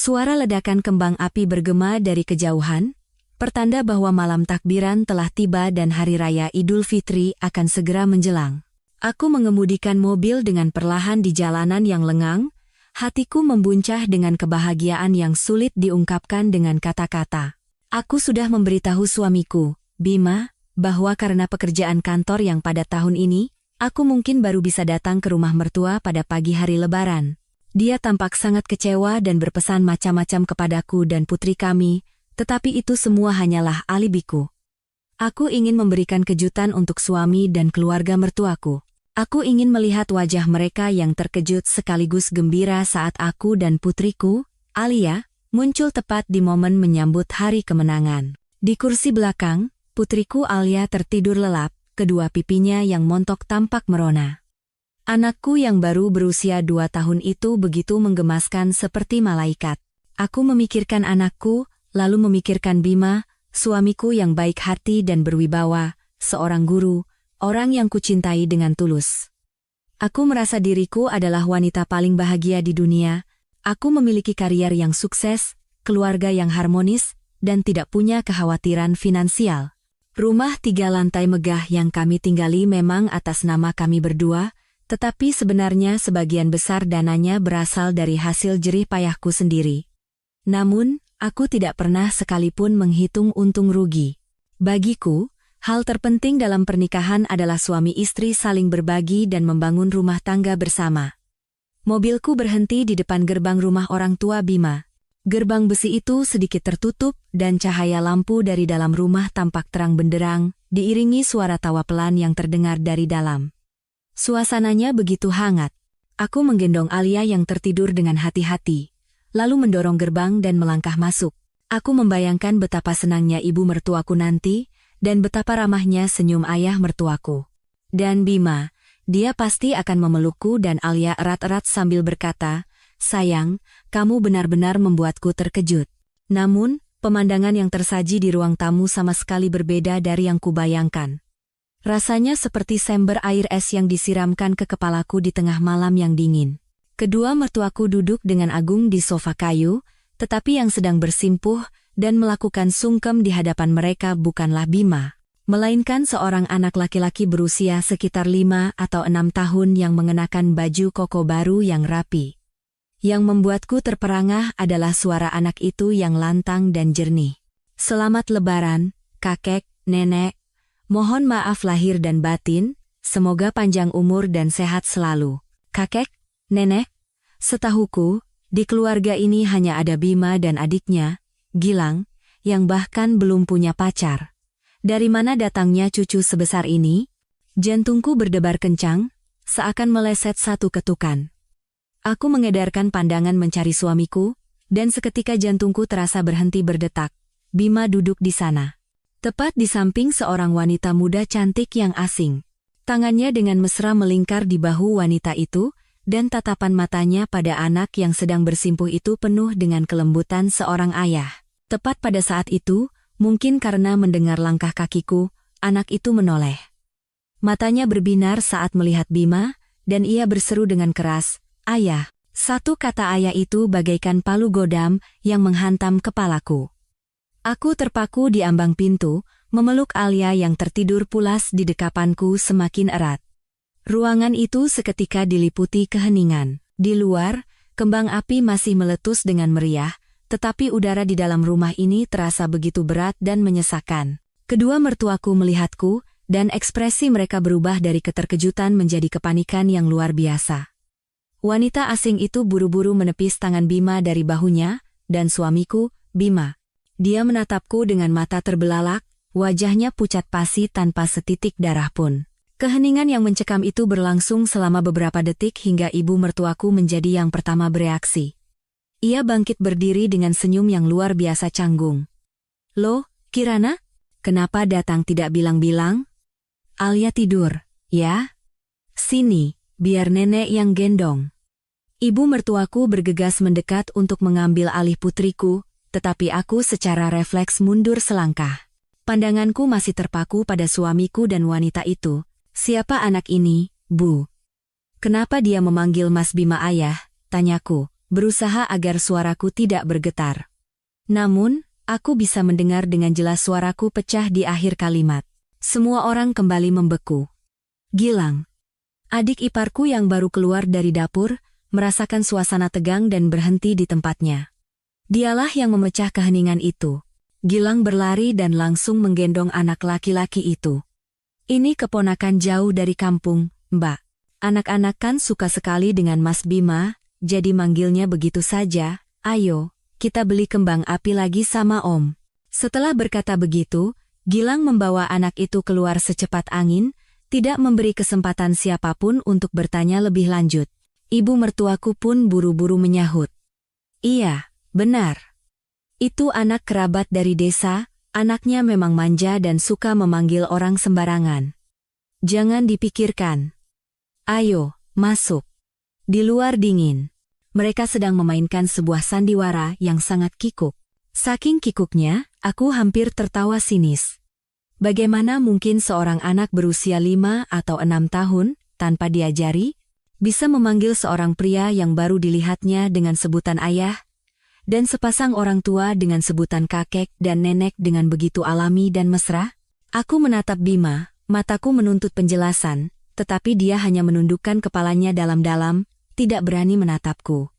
Suara ledakan kembang api bergema dari kejauhan, pertanda bahwa malam takbiran telah tiba dan Hari Raya Idul Fitri akan segera menjelang. Aku mengemudikan mobil dengan perlahan di jalanan yang lengang, hatiku membuncah dengan kebahagiaan yang sulit diungkapkan dengan kata-kata. Aku sudah memberitahu suamiku, Bima, bahwa karena pekerjaan kantor yang pada tahun ini, aku mungkin baru bisa datang ke rumah mertua pada pagi hari Lebaran. Dia tampak sangat kecewa dan berpesan macam-macam kepadaku dan putri kami, tetapi itu semua hanyalah alibiku. Aku ingin memberikan kejutan untuk suami dan keluarga mertuaku. Aku ingin melihat wajah mereka yang terkejut sekaligus gembira saat aku dan putriku, Alia, muncul tepat di momen menyambut hari kemenangan. Di kursi belakang, putriku Alia tertidur lelap, kedua pipinya yang montok tampak merona. Anakku yang baru berusia 2 tahun itu begitu menggemaskan seperti malaikat. Aku memikirkan anakku, lalu memikirkan Bima, suamiku yang baik hati dan berwibawa, seorang guru, orang yang kucintai dengan tulus. Aku merasa diriku adalah wanita paling bahagia di dunia. Aku memiliki karier yang sukses, keluarga yang harmonis, dan tidak punya kekhawatiran finansial. Rumah 3 lantai megah yang kami tinggali memang atas nama kami berdua, tetapi sebenarnya sebagian besar dananya berasal dari hasil jerih payahku sendiri. Namun, aku tidak pernah sekalipun menghitung untung rugi. Bagiku, hal terpenting dalam pernikahan adalah suami istri saling berbagi dan membangun rumah tangga bersama. Mobilku berhenti di depan gerbang rumah orang tua Bima. Gerbang besi itu sedikit tertutup dan cahaya lampu dari dalam rumah tampak terang benderang, diiringi suara tawa pelan yang terdengar dari dalam. Suasananya begitu hangat. Aku menggendong Alia yang tertidur dengan hati-hati, lalu mendorong gerbang dan melangkah masuk. Aku membayangkan betapa senangnya ibu mertuaku nanti, dan betapa ramahnya senyum ayah mertuaku. Dan Bima, dia pasti akan memelukku dan Alia erat-erat sambil berkata, "Sayang, kamu benar-benar membuatku terkejut." Namun, pemandangan yang tersaji di ruang tamu sama sekali berbeda dari yang kubayangkan. Rasanya seperti sember air es yang disiramkan ke kepalaku di tengah malam yang dingin. Kedua mertuaku duduk dengan agung di sofa kayu, tetapi yang sedang bersimpuh dan melakukan sungkem di hadapan mereka bukanlah Bima, melainkan seorang anak laki-laki berusia sekitar 5 atau 6 tahun yang mengenakan baju koko baru yang rapi. Yang membuatku terperangah adalah suara anak itu yang lantang dan jernih. "Selamat Lebaran, kakek, nenek. Mohon maaf lahir dan batin, semoga panjang umur dan sehat selalu." "Kakek, nenek, setahuku, di keluarga ini hanya ada Bima dan adiknya, Gilang, yang bahkan belum punya pacar. Dari mana datangnya cucu sebesar ini?" Jantungku berdebar kencang, seakan meleset satu ketukan. Aku mengedarkan pandangan mencari suamiku, dan seketika jantungku terasa berhenti berdetak. Bima duduk di sana, tepat di samping seorang wanita muda cantik yang asing. Tangannya dengan mesra melingkar di bahu wanita itu, dan tatapan matanya pada anak yang sedang bersimpuh itu penuh dengan kelembutan seorang ayah. Tepat pada saat itu, mungkin karena mendengar langkah kakiku, anak itu menoleh. Matanya berbinar saat melihat Bima, dan ia berseru dengan keras, "Ayah." Satu kata ayah itu bagaikan palu godam yang menghantam kepalaku. Aku terpaku di ambang pintu, memeluk Alia yang tertidur pulas di dekapanku semakin erat. Ruangan itu seketika diliputi keheningan. Di luar, kembang api masih meletus dengan meriah, tetapi udara di dalam rumah ini terasa begitu berat dan menyesakan. Kedua mertuaku melihatku, dan ekspresi mereka berubah dari keterkejutan menjadi kepanikan yang luar biasa. Wanita asing itu buru-buru menepis tangan Bima dari bahunya, dan suamiku, Bima. Dia menatapku dengan mata terbelalak, wajahnya pucat pasi tanpa setitik darah pun. Keheningan yang mencekam itu berlangsung selama beberapa detik hingga ibu mertuaku menjadi yang pertama bereaksi. Ia bangkit berdiri dengan senyum yang luar biasa canggung. "Loh, Kirana? Kenapa datang tidak bilang-bilang?" "Alia tidur, ya? Sini, biar nenek yang gendong." Ibu mertuaku bergegas mendekat untuk mengambil alih putriku, tetapi aku secara refleks mundur selangkah. Pandanganku masih terpaku pada suamiku dan wanita itu. "Siapa anak ini, Bu? Kenapa dia memanggil Mas Bima ayah?" tanyaku. berusaha agar suaraku tidak bergetar. Namun, aku bisa mendengar dengan jelas suaraku pecah di akhir kalimat. Semua orang kembali membeku. Gilang, adik iparku yang baru keluar dari dapur, merasakan suasana tegang dan berhenti di tempatnya. Dialah yang memecah keheningan itu. Gilang berlari dan langsung menggendong anak laki-laki itu. Ini keponakan jauh dari kampung, Mbak. Anak-anak kan suka sekali dengan Mas Bima, jadi manggilnya begitu saja. Ayo, kita beli kembang api lagi sama Om. Setelah berkata begitu, Gilang membawa anak itu keluar secepat angin, tidak memberi kesempatan siapapun untuk bertanya lebih lanjut. Ibu mertuaku pun buru-buru menyahut. Iya, benar. Itu anak kerabat dari desa, anaknya memang manja dan suka memanggil orang sembarangan. Jangan dipikirkan. Ayo, masuk. Di luar dingin. Mereka sedang memainkan sebuah sandiwara yang sangat kikuk. Saking kikuknya, aku hampir tertawa sinis. Bagaimana mungkin seorang anak berusia 5 atau 6 tahun, tanpa diajari, bisa memanggil seorang pria yang baru dilihatnya dengan sebutan ayah, dan sepasang orang tua dengan sebutan kakek dan nenek dengan begitu alami dan mesra? Aku menatap Bima, mataku menuntut penjelasan, tetapi dia hanya menundukkan kepalanya dalam-dalam, tidak berani menatapku.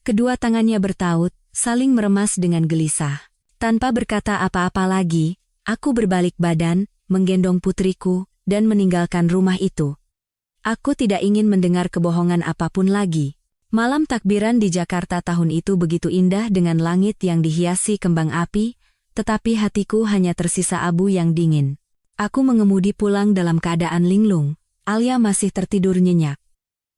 Kedua tangannya bertaut, saling meremas dengan gelisah. Tanpa berkata apa-apa lagi, aku berbalik badan, menggendong putriku, dan meninggalkan rumah itu. Aku tidak ingin mendengar kebohongan apapun lagi. Malam takbiran di Jakarta tahun itu begitu indah dengan langit yang dihiasi kembang api, tetapi hatiku hanya tersisa abu yang dingin. Aku mengemudi pulang dalam keadaan linglung. Alia masih tertidur nyenyak.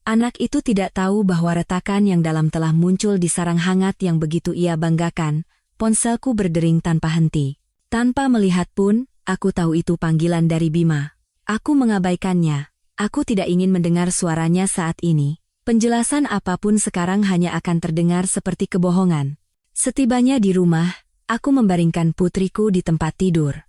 Anak itu tidak tahu bahwa retakan yang dalam telah muncul di sarang hangat yang begitu ia banggakan. Ponselku berdering tanpa henti. Tanpa melihat pun, aku tahu itu panggilan dari Bima. Aku mengabaikannya. Aku tidak ingin mendengar suaranya saat ini. Penjelasan apapun sekarang hanya akan terdengar seperti kebohongan. Setibanya di rumah, aku membaringkan putriku di tempat tidur.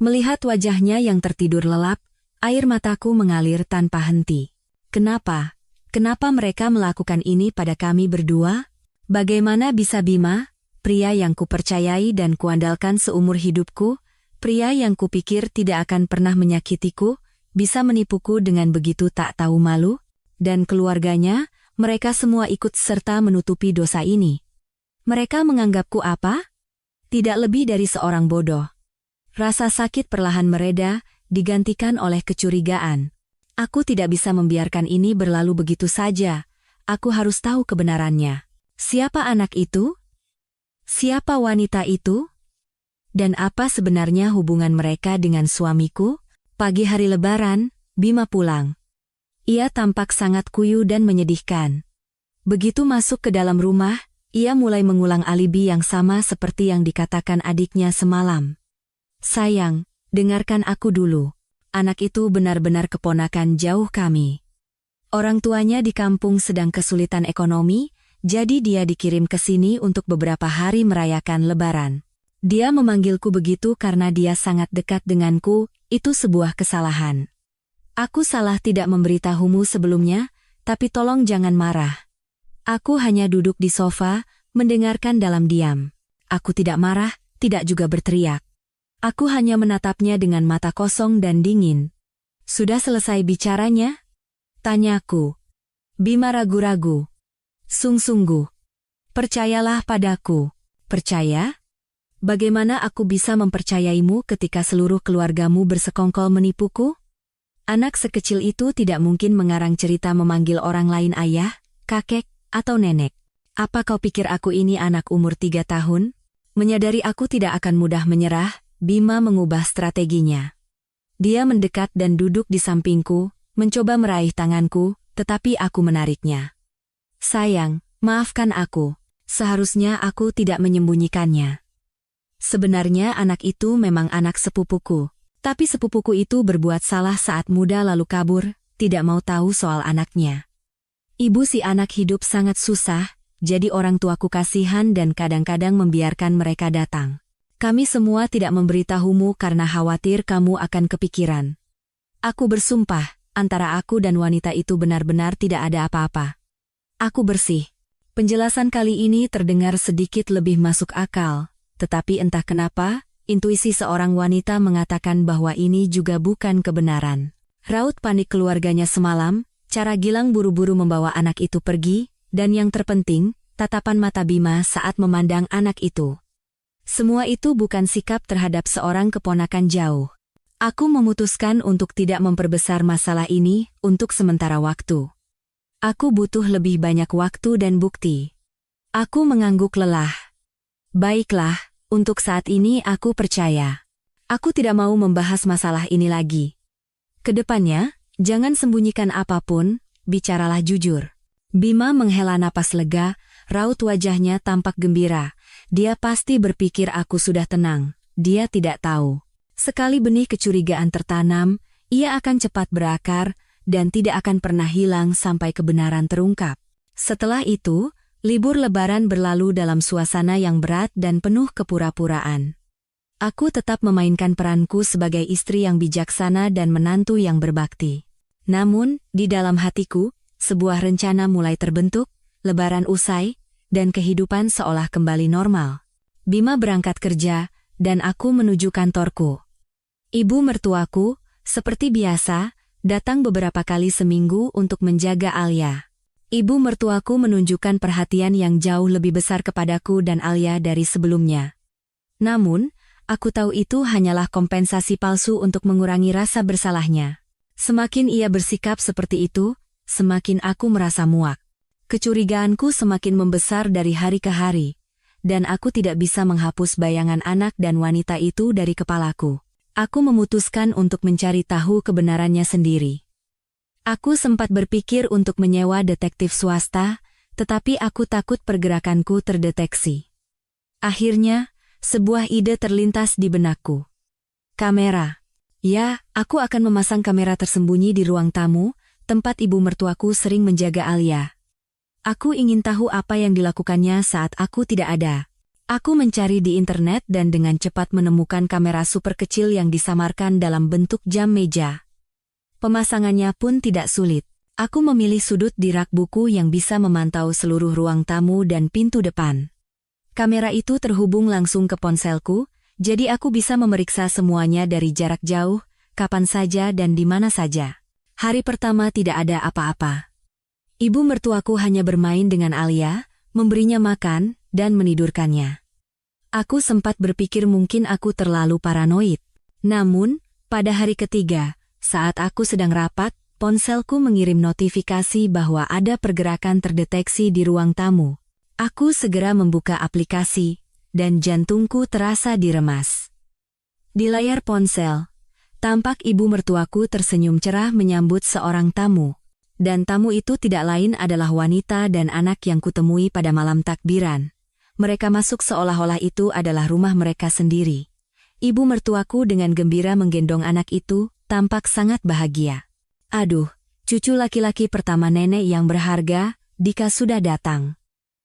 Melihat wajahnya yang tertidur lelap, air mataku mengalir tanpa henti. Kenapa? Kenapa mereka melakukan ini pada kami berdua? Bagaimana bisa Bima, pria yang kupercayai dan kuandalkan seumur hidupku, pria yang kupikir tidak akan pernah menyakitiku, bisa menipuku dengan begitu tak tahu malu? Dan keluarganya, mereka semua ikut serta menutupi dosa ini. Mereka menganggapku apa? Tidak lebih dari seorang bodoh. Rasa sakit perlahan mereda, digantikan oleh kecurigaan. Aku tidak bisa membiarkan ini berlalu begitu saja. Aku harus tahu kebenarannya. Siapa anak itu? Siapa wanita itu? Dan apa sebenarnya hubungan mereka dengan suamiku? Pagi hari Lebaran, Bima pulang. Ia tampak sangat kuyu dan menyedihkan. Begitu masuk ke dalam rumah, ia mulai mengulang alibi yang sama seperti yang dikatakan adiknya semalam. Sayang, dengarkan aku dulu. Anak itu benar-benar keponakan jauh kami. Orang tuanya di kampung sedang kesulitan ekonomi, jadi dia dikirim ke sini untuk beberapa hari merayakan Lebaran. Dia memanggilku begitu karena dia sangat dekat denganku, itu sebuah kesalahan. Aku salah tidak memberitahumu sebelumnya, tapi tolong jangan marah. Aku hanya duduk di sofa, mendengarkan dalam diam. Aku tidak marah, tidak juga berteriak. Aku hanya menatapnya dengan mata kosong dan dingin. Sudah selesai bicaranya? Tanyaku. Bima ragu-ragu. Sungguh. Percayalah padaku. Percaya? Bagaimana aku bisa mempercayaimu ketika seluruh keluargamu bersekongkol menipuku? Anak sekecil itu tidak mungkin mengarang cerita memanggil orang lain ayah, kakek, atau nenek. Apa kau pikir aku ini anak umur 3 tahun? Menyadari aku tidak akan mudah menyerah, Bima mengubah strateginya. Dia mendekat dan duduk di sampingku, mencoba meraih tanganku, tetapi aku menariknya. Sayang, maafkan aku. Seharusnya aku tidak menyembunyikannya. Sebenarnya anak itu memang anak sepupuku. Tapi sepupuku itu berbuat salah saat muda lalu kabur, tidak mau tahu soal anaknya. Ibu si anak hidup sangat susah, jadi orang tuaku kasihan dan kadang-kadang membiarkan mereka datang. Kami semua tidak memberitahumu karena khawatir kamu akan kepikiran. Aku bersumpah, antara aku dan wanita itu benar-benar tidak ada apa-apa. Aku bersih. Penjelasan kali ini terdengar sedikit lebih masuk akal, tetapi entah kenapa, intuisi seorang wanita mengatakan bahwa ini juga bukan kebenaran. Raut panik keluarganya semalam, cara Gilang buru-buru membawa anak itu pergi, dan yang terpenting, tatapan mata Bima saat memandang anak itu. Semua itu bukan sikap terhadap seorang keponakan jauh. Aku memutuskan untuk tidak memperbesar masalah ini untuk sementara waktu. Aku butuh lebih banyak waktu dan bukti. Aku mengangguk lelah. Baiklah, untuk saat ini aku percaya. Aku tidak mau membahas masalah ini lagi. Kedepannya, jangan sembunyikan apapun, bicaralah jujur. Bima menghela napas lega, raut wajahnya tampak gembira. Dia pasti berpikir aku sudah tenang. Dia tidak tahu. Sekali benih kecurigaan tertanam, ia akan cepat berakar, dan tidak akan pernah hilang sampai kebenaran terungkap. Setelah itu, libur Lebaran berlalu dalam suasana yang berat dan penuh kepura-puraan. Aku tetap memainkan peranku sebagai istri yang bijaksana dan menantu yang berbakti. Namun, di dalam hatiku, sebuah rencana mulai terbentuk, Lebaran usai, dan kehidupan seolah kembali normal. Bima berangkat kerja, dan aku menuju kantorku. Ibu mertuaku, seperti biasa, datang beberapa kali seminggu untuk menjaga Alia. Ibu mertuaku menunjukkan perhatian yang jauh lebih besar kepadaku dan Alia dari sebelumnya. Namun, aku tahu itu hanyalah kompensasi palsu untuk mengurangi rasa bersalahnya. Semakin ia bersikap seperti itu, semakin aku merasa muak. Kecurigaanku semakin membesar dari hari ke hari, dan aku tidak bisa menghapus bayangan anak dan wanita itu dari kepalaku. Aku memutuskan untuk mencari tahu kebenarannya sendiri. Aku sempat berpikir untuk menyewa detektif swasta, tetapi aku takut pergerakanku terdeteksi. Akhirnya, sebuah ide terlintas di benakku. Kamera. Ya, aku akan memasang kamera tersembunyi di ruang tamu, tempat ibu mertuaku sering menjaga Alia. Aku ingin tahu apa yang dilakukannya saat aku tidak ada. Aku mencari di internet dan dengan cepat menemukan kamera super kecil yang disamarkan dalam bentuk jam meja. Pemasangannya pun tidak sulit. Aku memilih sudut di rak buku yang bisa memantau seluruh ruang tamu dan pintu depan. Kamera itu terhubung langsung ke ponselku, jadi aku bisa memeriksa semuanya dari jarak jauh, kapan saja dan di mana saja. Hari pertama tidak ada apa-apa. Ibu mertuaku hanya bermain dengan Alia, memberinya makan, dan menidurkannya. Aku sempat berpikir mungkin aku terlalu paranoid. Namun, pada hari ketiga, saat aku sedang rapat, ponselku mengirim notifikasi bahwa ada pergerakan terdeteksi di ruang tamu. Aku segera membuka aplikasi, dan jantungku terasa diremas. Di layar ponsel, tampak ibu mertuaku tersenyum cerah menyambut seorang tamu. Dan tamu itu tidak lain adalah wanita dan anak yang kutemui pada malam takbiran. Mereka masuk seolah-olah itu adalah rumah mereka sendiri. Ibu mertuaku dengan gembira menggendong anak itu, tampak sangat bahagia. Aduh, cucu laki-laki pertama nenek yang berharga, Dika sudah datang.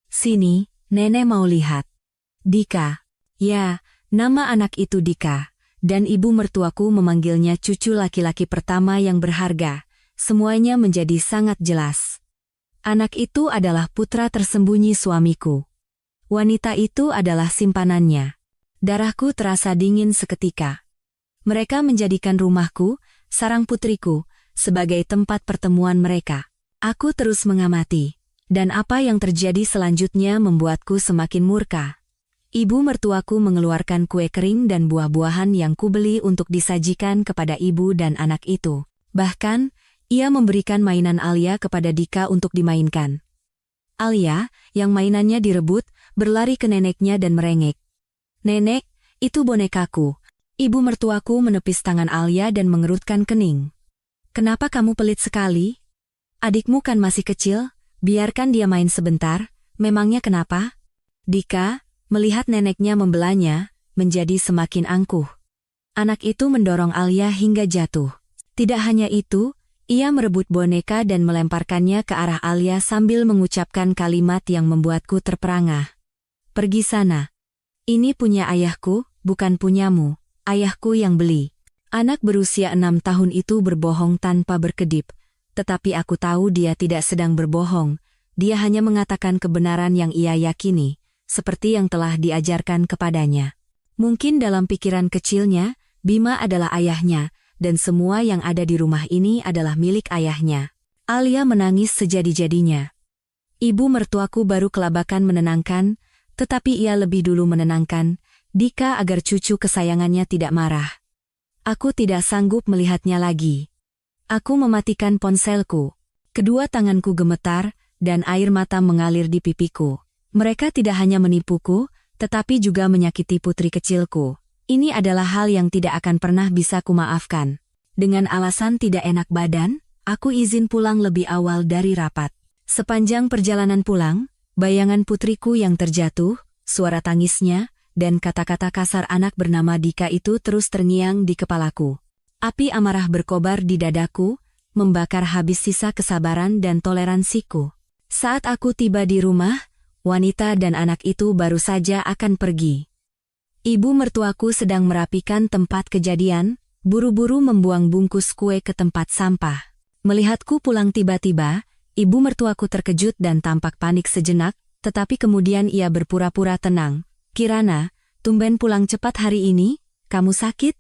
Sini, nenek mau lihat. Dika. Ya, nama anak itu Dika. Dan ibu mertuaku memanggilnya cucu laki-laki pertama yang berharga. Semuanya menjadi sangat jelas. Anak itu adalah putra tersembunyi suamiku. Wanita itu adalah simpanannya. Darahku terasa dingin seketika. Mereka menjadikan rumahku, sarang putriku, sebagai tempat pertemuan mereka. Aku terus mengamati, dan apa yang terjadi selanjutnya membuatku semakin murka. Ibu mertuaku mengeluarkan kue kering dan buah-buahan yang kubeli untuk disajikan kepada ibu dan anak itu. Bahkan, ia memberikan mainan Alia kepada Dika untuk dimainkan. Alia, yang mainannya direbut, berlari ke neneknya dan merengek. Nenek, itu bonekaku. Ibu mertuaku menepis tangan Alia dan mengerutkan kening. Kenapa kamu pelit sekali? Adikmu kan masih kecil, biarkan dia main sebentar, memangnya kenapa? Dika, melihat neneknya membelanya, menjadi semakin angkuh. Anak itu mendorong Alia hingga jatuh. Tidak hanya itu, ia merebut boneka dan melemparkannya ke arah Alia sambil mengucapkan kalimat yang membuatku terperangah. Pergi sana. Ini punya ayahku, bukan punyamu. Ayahku yang beli. Anak berusia 6 tahun itu berbohong tanpa berkedip. Tetapi aku tahu dia tidak sedang berbohong. dia hanya mengatakan kebenaran yang ia yakini, seperti yang telah diajarkan kepadanya. Mungkin dalam pikiran kecilnya, Bima adalah ayahnya, dan semua yang ada di rumah ini adalah milik ayahnya. Alia menangis sejadi-jadinya. Ibu mertuaku baru kelabakan menenangkan, tetapi ia lebih dulu menenangkan Dika agar cucu kesayangannya tidak marah. Aku tidak sanggup melihatnya lagi. Aku mematikan ponselku. Kedua tanganku gemetar, dan air mata mengalir di pipiku. Mereka tidak hanya menipuku, tetapi juga menyakiti putri kecilku. Ini adalah hal yang tidak akan pernah bisa kumaafkan. Dengan alasan tidak enak badan, aku izin pulang lebih awal dari rapat. Sepanjang perjalanan pulang, bayangan putriku yang terjatuh, suara tangisnya, dan kata-kata kasar anak bernama Dika itu terus terngiang di kepalaku. Api amarah berkobar di dadaku, membakar habis sisa kesabaran dan toleransiku. Saat aku tiba di rumah, wanita dan anak itu baru saja akan pergi. Ibu mertuaku sedang merapikan tempat kejadian, buru-buru membuang bungkus kue ke tempat sampah. Melihatku pulang tiba-tiba, ibu mertuaku terkejut dan tampak panik sejenak, tetapi kemudian ia berpura-pura tenang. "Kirana, tumben pulang cepat hari ini, kamu sakit?"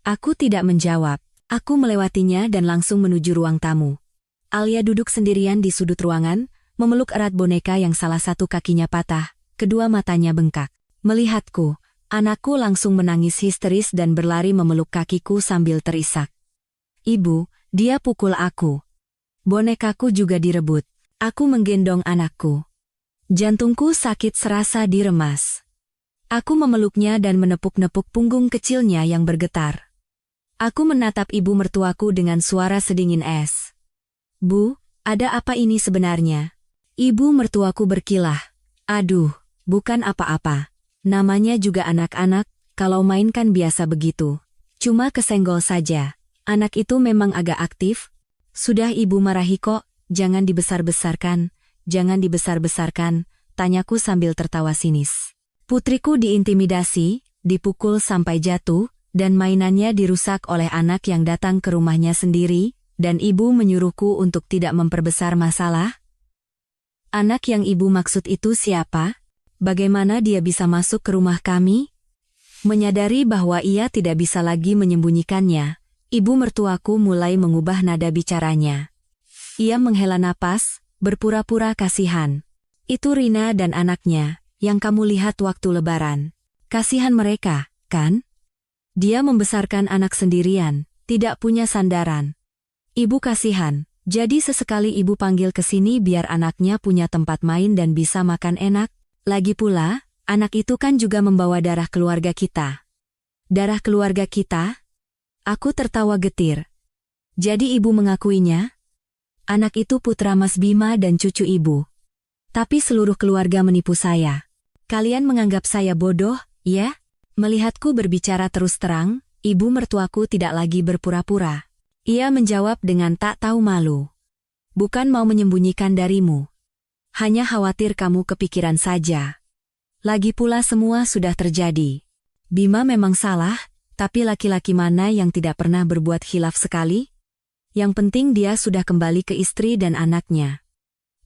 Aku tidak menjawab. Aku melewatinya dan langsung menuju ruang tamu. Alia duduk sendirian di sudut ruangan, memeluk erat boneka yang salah satu kakinya patah, kedua matanya bengkak. Melihatku, anakku langsung menangis histeris dan berlari memeluk kakiku sambil terisak. "Ibu, dia pukul aku." Bonekaku juga direbut. Aku menggendong anakku. Jantungku sakit serasa diremas. Aku memeluknya dan menepuk-nepuk punggung kecilnya yang bergetar. Aku menatap ibu mertuaku dengan suara sedingin es. "Bu, ada apa ini sebenarnya?" Ibu mertuaku berkilah. "Aduh, bukan apa-apa. Namanya juga anak-anak, kalau main kan biasa begitu. Cuma kesenggol saja. Anak itu memang agak aktif." "Sudah ibu marahi kok, jangan dibesar-besarkan, jangan dibesar-besarkan," tanyaku sambil tertawa sinis. Putriku diintimidasi, dipukul sampai jatuh, dan mainannya dirusak oleh anak yang datang ke rumahnya sendiri, dan ibu menyuruhku untuk tidak memperbesar masalah? Anak yang ibu maksud itu siapa? Bagaimana dia bisa masuk ke rumah kami? Menyadari bahwa ia tidak bisa lagi menyembunyikannya, ibu mertuaku mulai mengubah nada bicaranya. Ia menghela napas, berpura-pura kasihan. "Itu Rina dan anaknya, yang kamu lihat waktu lebaran. Kasihan mereka, kan? Dia membesarkan anak sendirian, tidak punya sandaran. Ibu kasihan, jadi sesekali ibu panggil ke sini biar anaknya punya tempat main dan bisa makan enak. Lagi pula, anak itu kan juga membawa darah keluarga kita." "Darah keluarga kita?" Aku tertawa getir. "Jadi ibu mengakuinya? Anak itu putra Mas Bima dan cucu ibu. Tapi seluruh keluarga menipu saya. Kalian menganggap saya bodoh, ya?" Melihatku berbicara terus terang, ibu mertuaku tidak lagi berpura-pura. Ia menjawab dengan tak tahu malu. "Bukan mau menyembunyikan darimu. Hanya khawatir kamu kepikiran saja. Lagi pula semua sudah terjadi. Bima memang salah, tapi laki-laki mana yang tidak pernah berbuat khilaf sekali? Yang penting dia sudah kembali ke istri dan anaknya.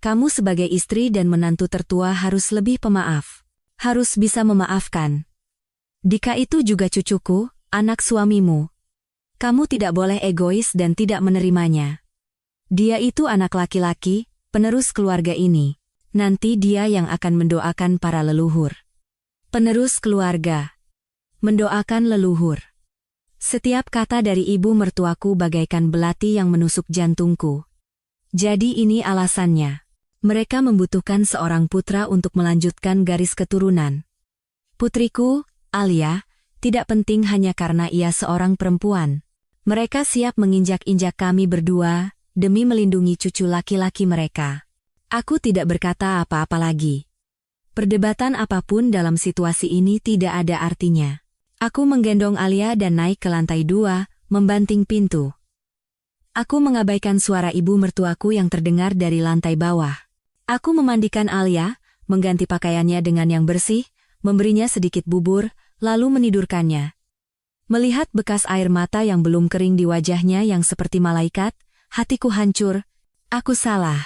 Kamu sebagai istri dan menantu tertua harus lebih pemaaf. Harus bisa memaafkan. Dika itu juga cucuku, anak suamimu. Kamu tidak boleh egois dan tidak menerimanya. Dia itu anak laki-laki, penerus keluarga ini. Nanti dia yang akan mendoakan para leluhur. Penerus keluarga. Mendoakan leluhur." Setiap kata dari ibu mertuaku bagaikan belati yang menusuk jantungku. Jadi ini alasannya. Mereka membutuhkan seorang putra untuk melanjutkan garis keturunan. Putriku, Alia, tidak penting hanya karena ia seorang perempuan. Mereka siap menginjak-injak kami berdua, demi melindungi cucu laki-laki mereka. Aku tidak berkata apa-apa lagi. Perdebatan apapun dalam situasi ini tidak ada artinya. Aku menggendong Alia dan naik ke lantai 2, membanting pintu. Aku mengabaikan suara ibu mertuaku yang terdengar dari lantai bawah. Aku memandikan Alia, mengganti pakaiannya dengan yang bersih, memberinya sedikit bubur, lalu menidurkannya. Melihat bekas air mata yang belum kering di wajahnya yang seperti malaikat, hatiku hancur. Aku salah.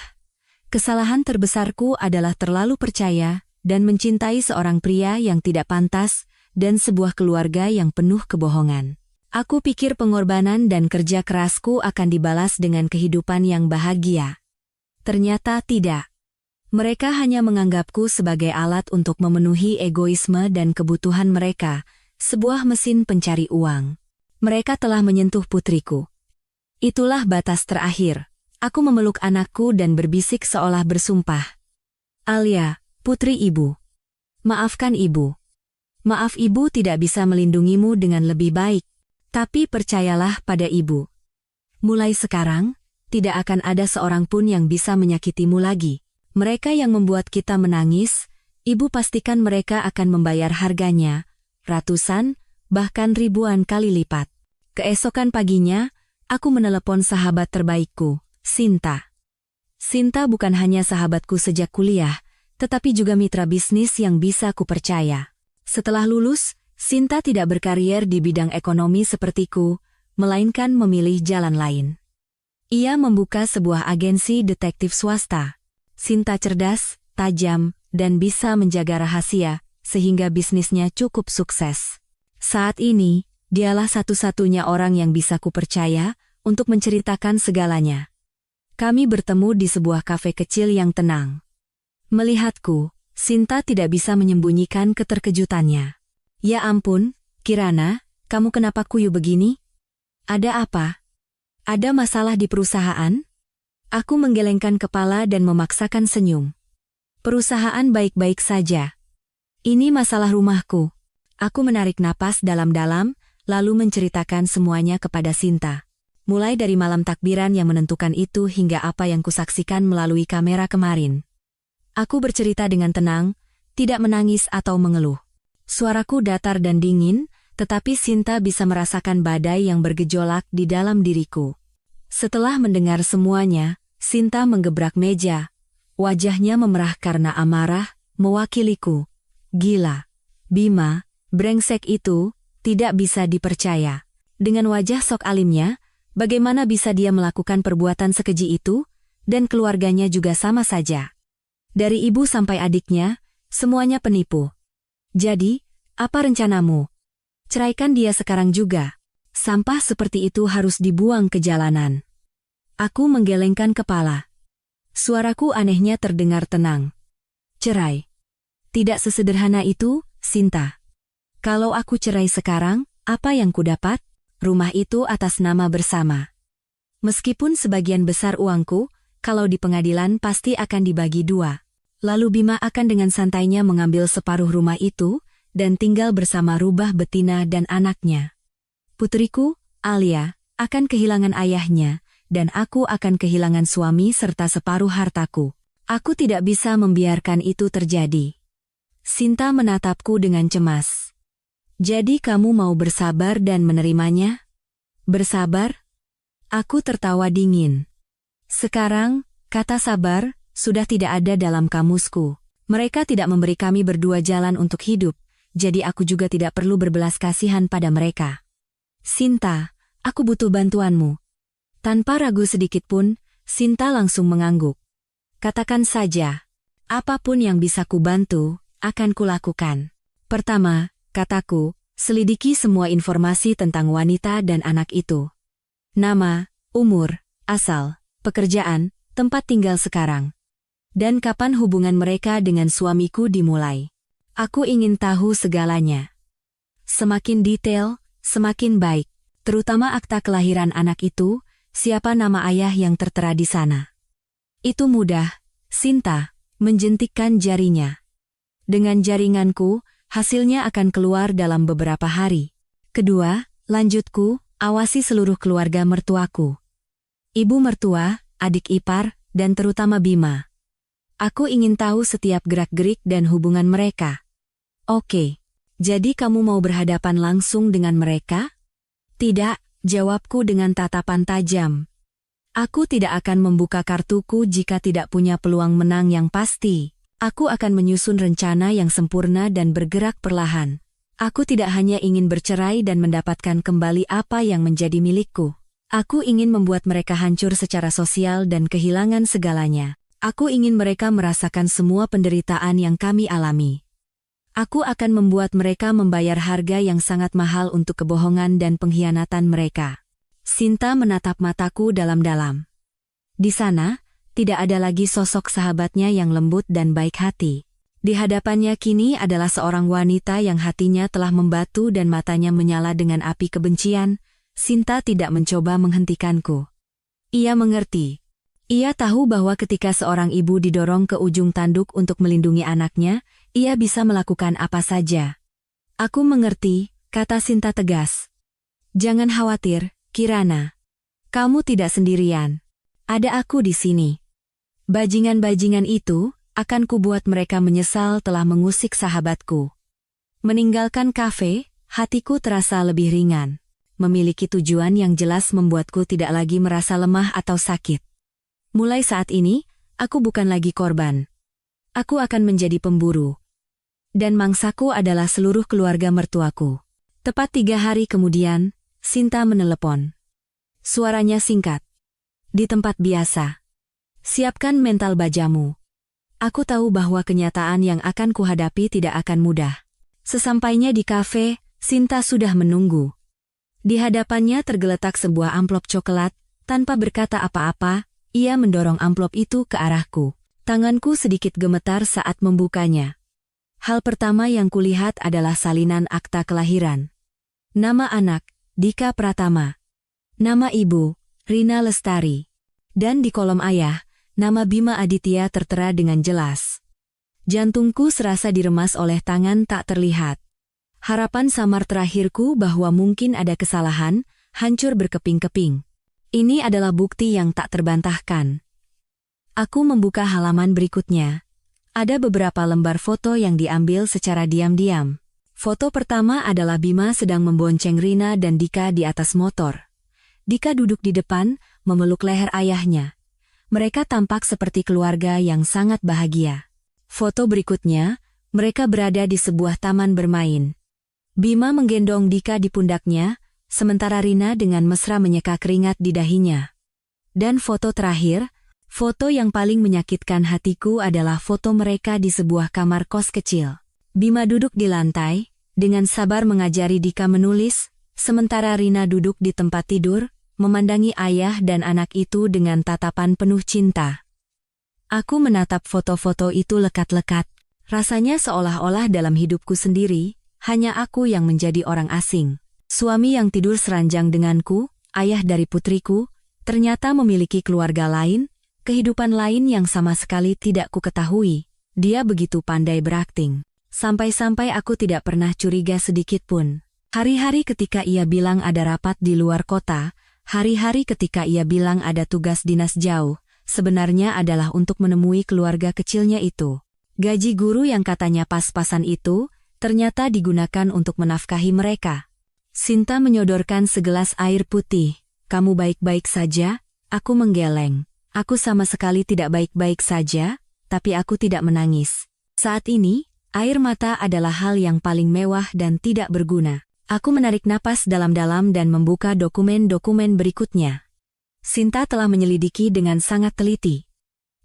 Kesalahan terbesarku adalah terlalu percaya dan mencintai seorang pria yang tidak pantas dan sebuah keluarga yang penuh kebohongan. Aku pikir pengorbanan dan kerja kerasku akan dibalas dengan kehidupan yang bahagia. Ternyata tidak. Mereka hanya menganggapku sebagai alat untuk memenuhi egoisme dan kebutuhan mereka, sebuah mesin pencari uang. Mereka telah menyentuh putriku. Itulah batas terakhir. Aku memeluk anakku dan berbisik seolah bersumpah. Alia, putri ibu. Maafkan ibu. Maaf ibu tidak bisa melindungimu dengan lebih baik. Tapi percayalah pada ibu. Mulai sekarang, tidak akan ada seorang pun yang bisa menyakitimu lagi. Mereka yang membuat kita menangis, ibu pastikan mereka akan membayar harganya, ratusan, bahkan ribuan kali lipat. Keesokan paginya, aku menelepon sahabat terbaikku, Sinta. Sinta bukan hanya sahabatku sejak kuliah, tetapi juga mitra bisnis yang bisa kupercaya. Setelah lulus, Sinta tidak berkarier di bidang ekonomi sepertiku, melainkan memilih jalan lain. Ia membuka sebuah agensi detektif swasta. Sinta cerdas, tajam, dan bisa menjaga rahasia, sehingga bisnisnya cukup sukses. Saat ini, dialah satu-satunya orang yang bisa kupercaya untuk menceritakan segalanya. Kami bertemu di sebuah kafe kecil yang tenang. Melihatku, Sinta tidak bisa menyembunyikan keterkejutannya. Ya ampun, Kirana, kamu kenapa kuyu begini? Ada apa? Ada masalah di perusahaan? Aku menggelengkan kepala dan memaksakan senyum. Perusahaan baik-baik saja. Ini masalah rumahku. Aku menarik napas dalam-dalam, lalu menceritakan semuanya kepada Sinta. Mulai dari malam takbiran yang menentukan itu hingga apa yang kusaksikan melalui kamera kemarin. Aku bercerita dengan tenang, tidak menangis atau mengeluh. Suaraku datar dan dingin, tetapi Sinta bisa merasakan badai yang bergejolak di dalam diriku. Setelah mendengar semuanya, Sinta menggebrak meja. Wajahnya memerah karena amarah, mewakiliku. Gila. Bima, brengsek itu, tidak bisa dipercaya. Dengan wajah sok alimnya, bagaimana bisa dia melakukan perbuatan sekeji itu, dan keluarganya juga sama saja. Dari ibu sampai adiknya, semuanya penipu. Jadi, apa rencanamu? Ceraikan dia sekarang juga. Sampah seperti itu harus dibuang ke jalanan. Aku menggelengkan kepala. Suaraku anehnya terdengar tenang. Cerai. Tidak sesederhana itu, Sinta. Kalau aku cerai sekarang, apa yang kudapat? Rumah itu atas nama bersama. Meskipun sebagian besar uangku, kalau di pengadilan pasti akan dibagi dua. Lalu Bima akan dengan santainya mengambil separuh rumah itu, dan tinggal bersama rubah betina dan anaknya. Putriku, Alia, akan kehilangan ayahnya, dan aku akan kehilangan suami serta separuh hartaku. Aku tidak bisa membiarkan itu terjadi. Sinta menatapku dengan cemas. Jadi kamu mau bersabar dan menerimanya? Bersabar? Aku tertawa dingin. Sekarang, kata sabar, sudah tidak ada dalam kamusku. Mereka tidak memberi kami berdua jalan untuk hidup, jadi aku juga tidak perlu berbelas kasihan pada mereka. Sinta, aku butuh bantuanmu. Tanpa ragu sedikit pun, Sinta langsung mengangguk. Katakan saja, apapun yang bisa kubantu, akan kulakukan. Pertama, kataku, selidiki semua informasi tentang wanita dan anak itu. Nama, umur, asal, pekerjaan, tempat tinggal sekarang. Dan kapan hubungan mereka dengan suamiku dimulai. Aku ingin tahu segalanya. Semakin detail, semakin baik. Terutama akta kelahiran anak itu, siapa nama ayah yang tertera di sana. Itu mudah, Sinta, menjentikkan jarinya. Dengan jaringanku, hasilnya akan keluar dalam beberapa hari. Kedua, lanjutku, awasi seluruh keluarga mertuaku. Ibu mertua, adik ipar, dan terutama Bima. Aku ingin tahu setiap gerak-gerik dan hubungan mereka. Oke, jadi kamu mau berhadapan langsung dengan mereka? Tidak, jawabku dengan tatapan tajam. Aku tidak akan membuka kartuku jika tidak punya peluang menang yang pasti. Aku akan menyusun rencana yang sempurna dan bergerak perlahan. Aku tidak hanya ingin bercerai dan mendapatkan kembali apa yang menjadi milikku. Aku ingin membuat mereka hancur secara sosial dan kehilangan segalanya. Aku ingin mereka merasakan semua penderitaan yang kami alami. Aku akan membuat mereka membayar harga yang sangat mahal untuk kebohongan dan pengkhianatan mereka. Sinta menatap mataku dalam-dalam. Di sana, tidak ada lagi sosok sahabatnya yang lembut dan baik hati. Di hadapannya kini adalah seorang wanita yang hatinya telah membatu dan matanya menyala dengan api kebencian. Sinta tidak mencoba menghentikanku. Ia mengerti. Ia tahu bahwa ketika seorang ibu didorong ke ujung tanduk untuk melindungi anaknya, ia bisa melakukan apa saja. Aku mengerti, kata Sinta tegas. Jangan khawatir, Kirana. Kamu tidak sendirian. Ada aku di sini. Bajingan-bajingan itu akan kubuat mereka menyesal telah mengusik sahabatku. Meninggalkan kafe, hatiku terasa lebih ringan. Memiliki tujuan yang jelas membuatku tidak lagi merasa lemah atau sakit. Mulai saat ini, aku bukan lagi korban. Aku akan menjadi pemburu. Dan mangsaku adalah seluruh keluarga mertuaku. Tepat 3 hari kemudian, Sinta menelepon. Suaranya singkat. Di tempat biasa. Siapkan mental bajamu. Aku tahu bahwa kenyataan yang akan kuhadapi tidak akan mudah. Sesampainya di kafe, Sinta sudah menunggu. Di hadapannya tergeletak sebuah amplop coklat, tanpa berkata apa-apa. Ia mendorong amplop itu ke arahku. Tanganku sedikit gemetar saat membukanya. Hal pertama yang kulihat adalah salinan akta kelahiran. Nama anak, Dika Pratama. Nama ibu, Rina Lestari. Dan di kolom ayah, nama Bima Aditya tertera dengan jelas. Jantungku serasa diremas oleh tangan tak terlihat. Harapan samar terakhirku bahwa mungkin ada kesalahan, hancur berkeping-keping. Ini adalah bukti yang tak terbantahkan. Aku membuka halaman berikutnya. Ada beberapa lembar foto yang diambil secara diam-diam. Foto pertama adalah Bima sedang membonceng Rina dan Dika di atas motor. Dika duduk di depan, memeluk leher ayahnya. Mereka tampak seperti keluarga yang sangat bahagia. Foto berikutnya, mereka berada di sebuah taman bermain. Bima menggendong Dika di pundaknya, sementara Rina dengan mesra menyeka keringat di dahinya. Dan foto terakhir, foto yang paling menyakitkan hatiku adalah foto mereka di sebuah kamar kos kecil. Bima duduk di lantai, dengan sabar mengajari Dika menulis, sementara Rina duduk di tempat tidur, memandangi ayah dan anak itu dengan tatapan penuh cinta. Aku menatap foto-foto itu lekat-lekat. Rasanya seolah-olah dalam hidupku sendiri, hanya aku yang menjadi orang asing. Suami yang tidur seranjang denganku, ayah dari putriku, ternyata memiliki keluarga lain, kehidupan lain yang sama sekali tidak kuketahui. Dia begitu pandai berakting. Sampai-sampai aku tidak pernah curiga sedikit pun. Hari-hari ketika ia bilang ada rapat di luar kota, hari-hari ketika ia bilang ada tugas dinas jauh, sebenarnya adalah untuk menemui keluarga kecilnya itu. Gaji guru yang katanya pas-pasan itu, ternyata digunakan untuk menafkahi mereka. Sinta menyodorkan segelas air putih. Kamu baik-baik saja? Aku menggeleng. Aku sama sekali tidak baik-baik saja, tapi aku tidak menangis. Saat ini, air mata adalah hal yang paling mewah dan tidak berguna. Aku menarik napas dalam-dalam dan membuka dokumen-dokumen berikutnya. Sinta telah menyelidiki dengan sangat teliti.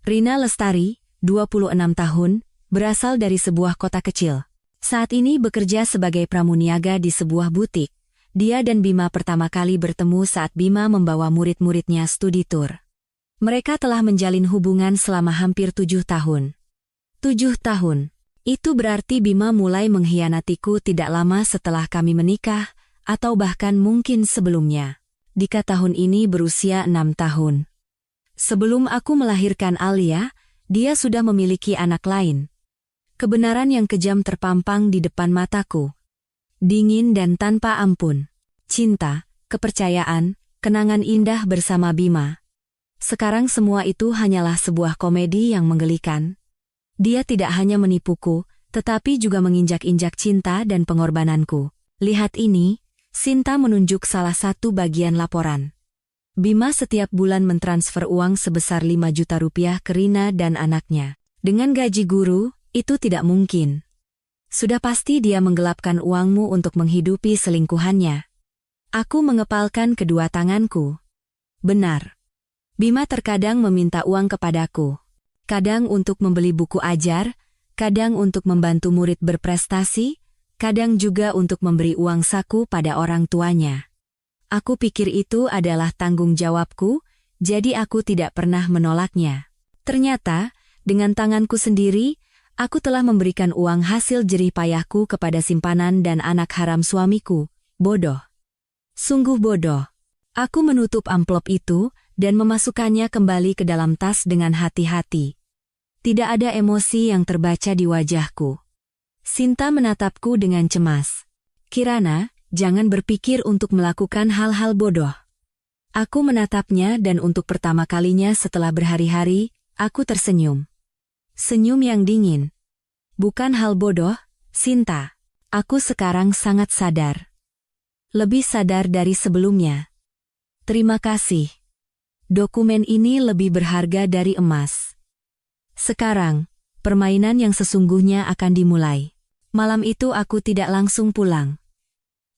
Rina Lestari, 26 tahun, berasal dari sebuah kota kecil. Saat ini bekerja sebagai pramuniaga di sebuah butik. Dia dan Bima pertama kali bertemu saat Bima membawa murid-muridnya studi tour. Mereka telah menjalin hubungan selama hampir 7 tahun. 7 tahun. Itu berarti Bima mulai mengkhianatiku tidak lama setelah kami menikah, atau bahkan mungkin sebelumnya. Dika tahun ini berusia 6 tahun. Sebelum aku melahirkan Alia, dia sudah memiliki anak lain. Kebenaran yang kejam terpampang di depan mataku. Dingin dan tanpa ampun. Cinta, kepercayaan, kenangan indah bersama Bima. Sekarang semua itu hanyalah sebuah komedi yang menggelikan. Dia tidak hanya menipuku, tetapi juga menginjak-injak cinta dan pengorbananku. Lihat ini, Sinta menunjuk salah satu bagian laporan. Bima setiap bulan mentransfer uang sebesar 5 juta rupiah ke Rina dan anaknya. Dengan gaji guru, itu tidak mungkin. Sudah pasti dia menggelapkan uangmu untuk menghidupi selingkuhannya. Aku mengepalkan kedua tanganku. Benar. Bima terkadang meminta uang kepadaku. kadang untuk membeli buku ajar, kadang untuk membantu murid berprestasi, kadang juga untuk memberi uang saku pada orang tuanya. Aku pikir itu adalah tanggung jawabku, jadi aku tidak pernah menolaknya. Ternyata, dengan tanganku sendiri, aku telah memberikan uang hasil jerih payahku kepada simpanan dan anak haram suamiku. Bodoh. Sungguh bodoh. Aku menutup amplop itu dan memasukkannya kembali ke dalam tas dengan hati-hati. Tidak ada emosi yang terbaca di wajahku. Sinta menatapku dengan cemas. Kirana, jangan berpikir untuk melakukan hal-hal bodoh. Aku menatapnya dan untuk pertama kalinya setelah berhari-hari, aku tersenyum. Senyum yang dingin. Bukan hal bodoh, Sinta. Aku sekarang sangat sadar. Lebih sadar dari sebelumnya. Terima kasih. Dokumen ini lebih berharga dari emas. Sekarang, permainan yang sesungguhnya akan dimulai. Malam itu aku tidak langsung pulang.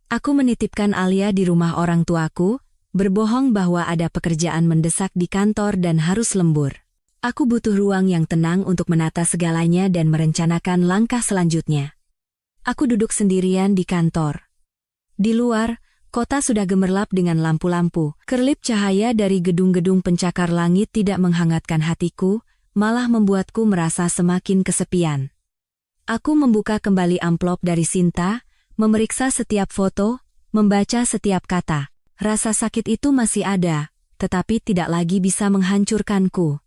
Aku menitipkan Alia di rumah orang tuaku, berbohong bahwa ada pekerjaan mendesak di kantor dan harus lembur. Aku butuh ruang yang tenang untuk menata segalanya dan merencanakan langkah selanjutnya. Aku duduk sendirian di kantor. Di luar, kota sudah gemerlap dengan lampu-lampu. Kerlip cahaya dari gedung-gedung pencakar langit tidak menghangatkan hatiku, malah membuatku merasa semakin kesepian. Aku membuka kembali amplop dari Sinta, memeriksa setiap foto, membaca setiap kata. Rasa sakit itu masih ada, tetapi tidak lagi bisa menghancurkanku.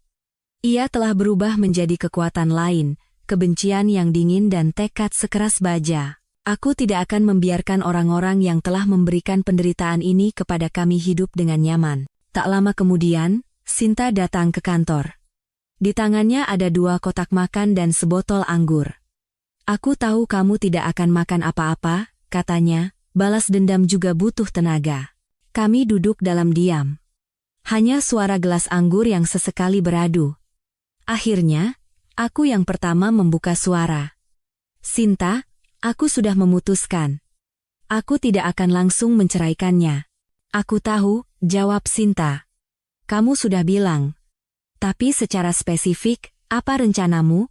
Ia telah berubah menjadi kekuatan lain, kebencian yang dingin dan tekad sekeras baja. Aku tidak akan membiarkan orang-orang yang telah memberikan penderitaan ini kepada kami hidup dengan nyaman. Tak lama kemudian, Sinta datang ke kantor. Di tangannya ada 2 kotak makan dan sebotol anggur. Aku tahu kamu tidak akan makan apa-apa, katanya, balas dendam juga butuh tenaga. Kami duduk dalam diam. Hanya suara gelas anggur yang sesekali beradu. Akhirnya, aku yang pertama membuka suara. Sinta, aku sudah memutuskan. Aku tidak akan langsung menceraikannya. Aku tahu, jawab Sinta. Kamu sudah bilang. Tapi secara spesifik, apa rencanamu?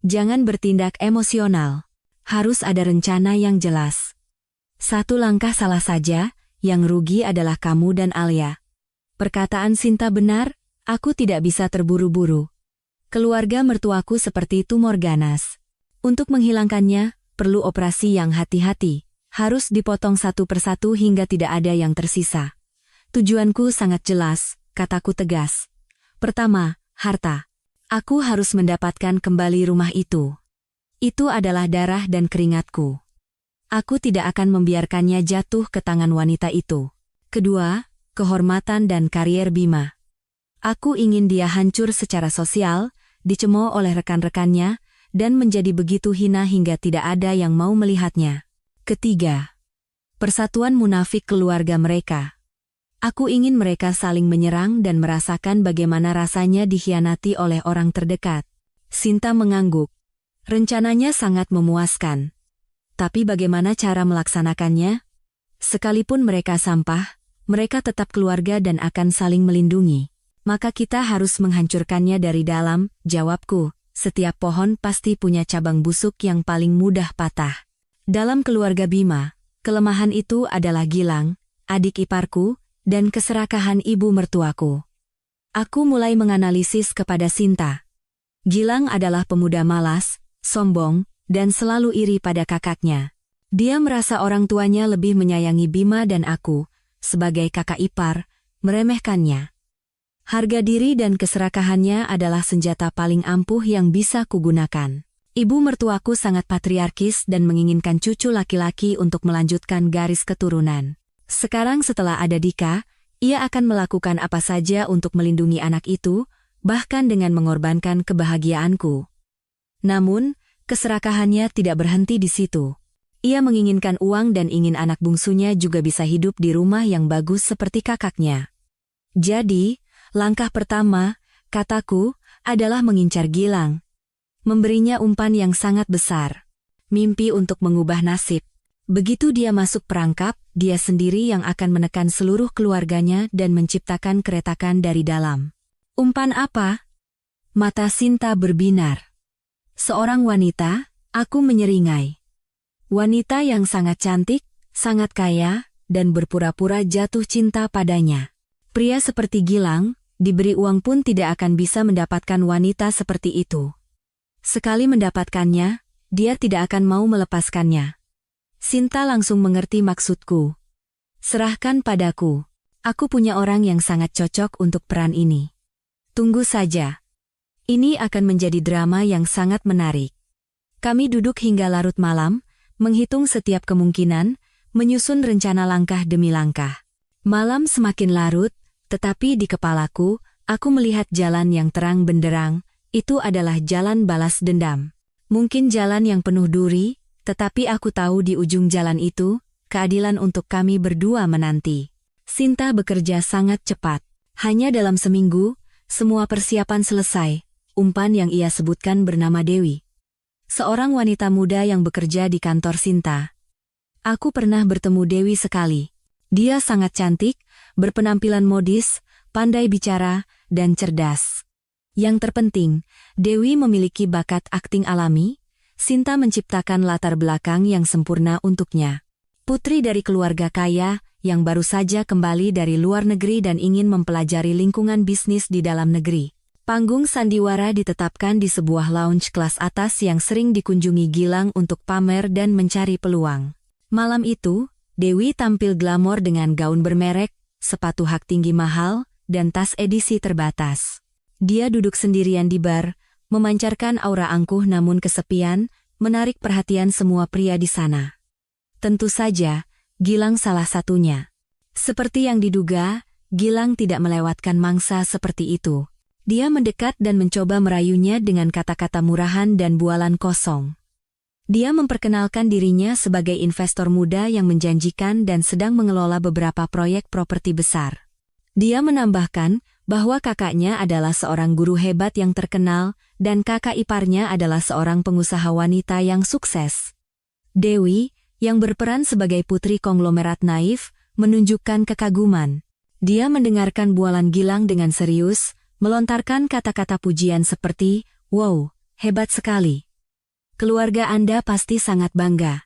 Jangan bertindak emosional. Harus ada rencana yang jelas. 1 langkah salah saja, yang rugi adalah kamu dan Alia. Perkataan Sinta benar, aku tidak bisa terburu-buru. Keluarga mertuaku seperti tumor ganas. Untuk menghilangkannya, perlu operasi yang hati-hati. Harus dipotong satu persatu hingga tidak ada yang tersisa. Tujuanku sangat jelas, kataku tegas. Pertama, harta. Aku harus mendapatkan kembali rumah itu. Itu adalah darah dan keringatku. Aku tidak akan membiarkannya jatuh ke tangan wanita itu. Kedua, kehormatan dan karier Bima. Aku ingin dia hancur secara sosial, dicemooh oleh rekan-rekannya, dan menjadi begitu hina hingga tidak ada yang mau melihatnya. Ketiga, persatuan munafik keluarga mereka. Aku ingin mereka saling menyerang dan merasakan bagaimana rasanya dikhianati oleh orang terdekat. Sinta mengangguk. Rencananya sangat memuaskan. Tapi bagaimana cara melaksanakannya? Sekalipun mereka sampah, mereka tetap keluarga dan akan saling melindungi. Maka kita harus menghancurkannya dari dalam, jawabku. Setiap pohon pasti punya cabang busuk yang paling mudah patah. Dalam keluarga Bima, kelemahan itu adalah Gilang, adik iparku, dan keserakahan ibu mertuaku. Aku mulai menganalisis kepada Sinta. Gilang adalah pemuda malas, sombong, dan selalu iri pada kakaknya. Dia merasa orang tuanya lebih menyayangi Bima dan aku, sebagai kakak ipar, meremehkannya. Harga diri dan keserakahannya adalah senjata paling ampuh yang bisa kugunakan. Ibu mertuaku sangat patriarkis dan menginginkan cucu laki-laki untuk melanjutkan garis keturunan. Sekarang setelah ada Dika, ia akan melakukan apa saja untuk melindungi anak itu, bahkan dengan mengorbankan kebahagiaanku. Namun, keserakahannya tidak berhenti di situ. Ia menginginkan uang dan ingin anak bungsunya juga bisa hidup di rumah yang bagus seperti kakaknya. Jadi, langkah pertama, kataku, adalah mengincar Gilang. Memberinya umpan yang sangat besar. Mimpi untuk mengubah nasib. Begitu dia masuk perangkap, dia sendiri yang akan menekan seluruh keluarganya dan menciptakan keretakan dari dalam. Umpan apa? Mata Sinta berbinar. Seorang wanita, aku menyeringai. Wanita yang sangat cantik, sangat kaya, dan berpura-pura jatuh cinta padanya. Pria seperti Gilang, diberi uang pun tidak akan bisa mendapatkan wanita seperti itu. Sekali mendapatkannya, dia tidak akan mau melepaskannya. Sinta langsung mengerti maksudku. Serahkan padaku. Aku punya orang yang sangat cocok untuk peran ini. Tunggu saja. Ini akan menjadi drama yang sangat menarik. Kami duduk hingga larut malam, menghitung setiap kemungkinan, menyusun rencana langkah demi langkah. Malam semakin larut, tetapi di kepalaku, aku melihat jalan yang terang benderang, itu adalah jalan balas dendam. Mungkin jalan yang penuh duri, tetapi aku tahu di ujung jalan itu, keadilan untuk kami berdua menanti. Sinta bekerja sangat cepat. Hanya dalam seminggu, semua persiapan selesai. Umpan yang ia sebutkan bernama Dewi. Seorang wanita muda yang bekerja di kantor Sinta. Aku pernah bertemu Dewi sekali. Dia sangat cantik, berpenampilan modis, pandai bicara, dan cerdas. Yang terpenting, Dewi memiliki bakat akting alami. Sinta menciptakan latar belakang yang sempurna untuknya. Putri dari keluarga kaya, yang baru saja kembali dari luar negeri dan ingin mempelajari lingkungan bisnis di dalam negeri. Panggung sandiwara ditetapkan di sebuah lounge kelas atas yang sering dikunjungi Gilang untuk pamer dan mencari peluang. Malam itu, Dewi tampil glamor dengan gaun bermerek, sepatu hak tinggi mahal, dan tas edisi terbatas. Dia duduk sendirian di bar, memancarkan aura angkuh namun kesepian, menarik perhatian semua pria di sana. Tentu saja, Gilang salah satunya. Seperti yang diduga, Gilang tidak melewatkan mangsa seperti itu. Dia mendekat dan mencoba merayunya dengan kata-kata murahan dan bualan kosong. Dia memperkenalkan dirinya sebagai investor muda yang menjanjikan dan sedang mengelola beberapa proyek properti besar. Dia menambahkan bahwa kakaknya adalah seorang guru hebat yang terkenal dan kakak iparnya adalah seorang pengusaha wanita yang sukses. Dewi, yang berperan sebagai putri konglomerat naif, menunjukkan kekaguman. Dia mendengarkan bualan Gilang dengan serius, melontarkan kata-kata pujian seperti, "Wow, hebat sekali. Keluarga Anda pasti sangat bangga."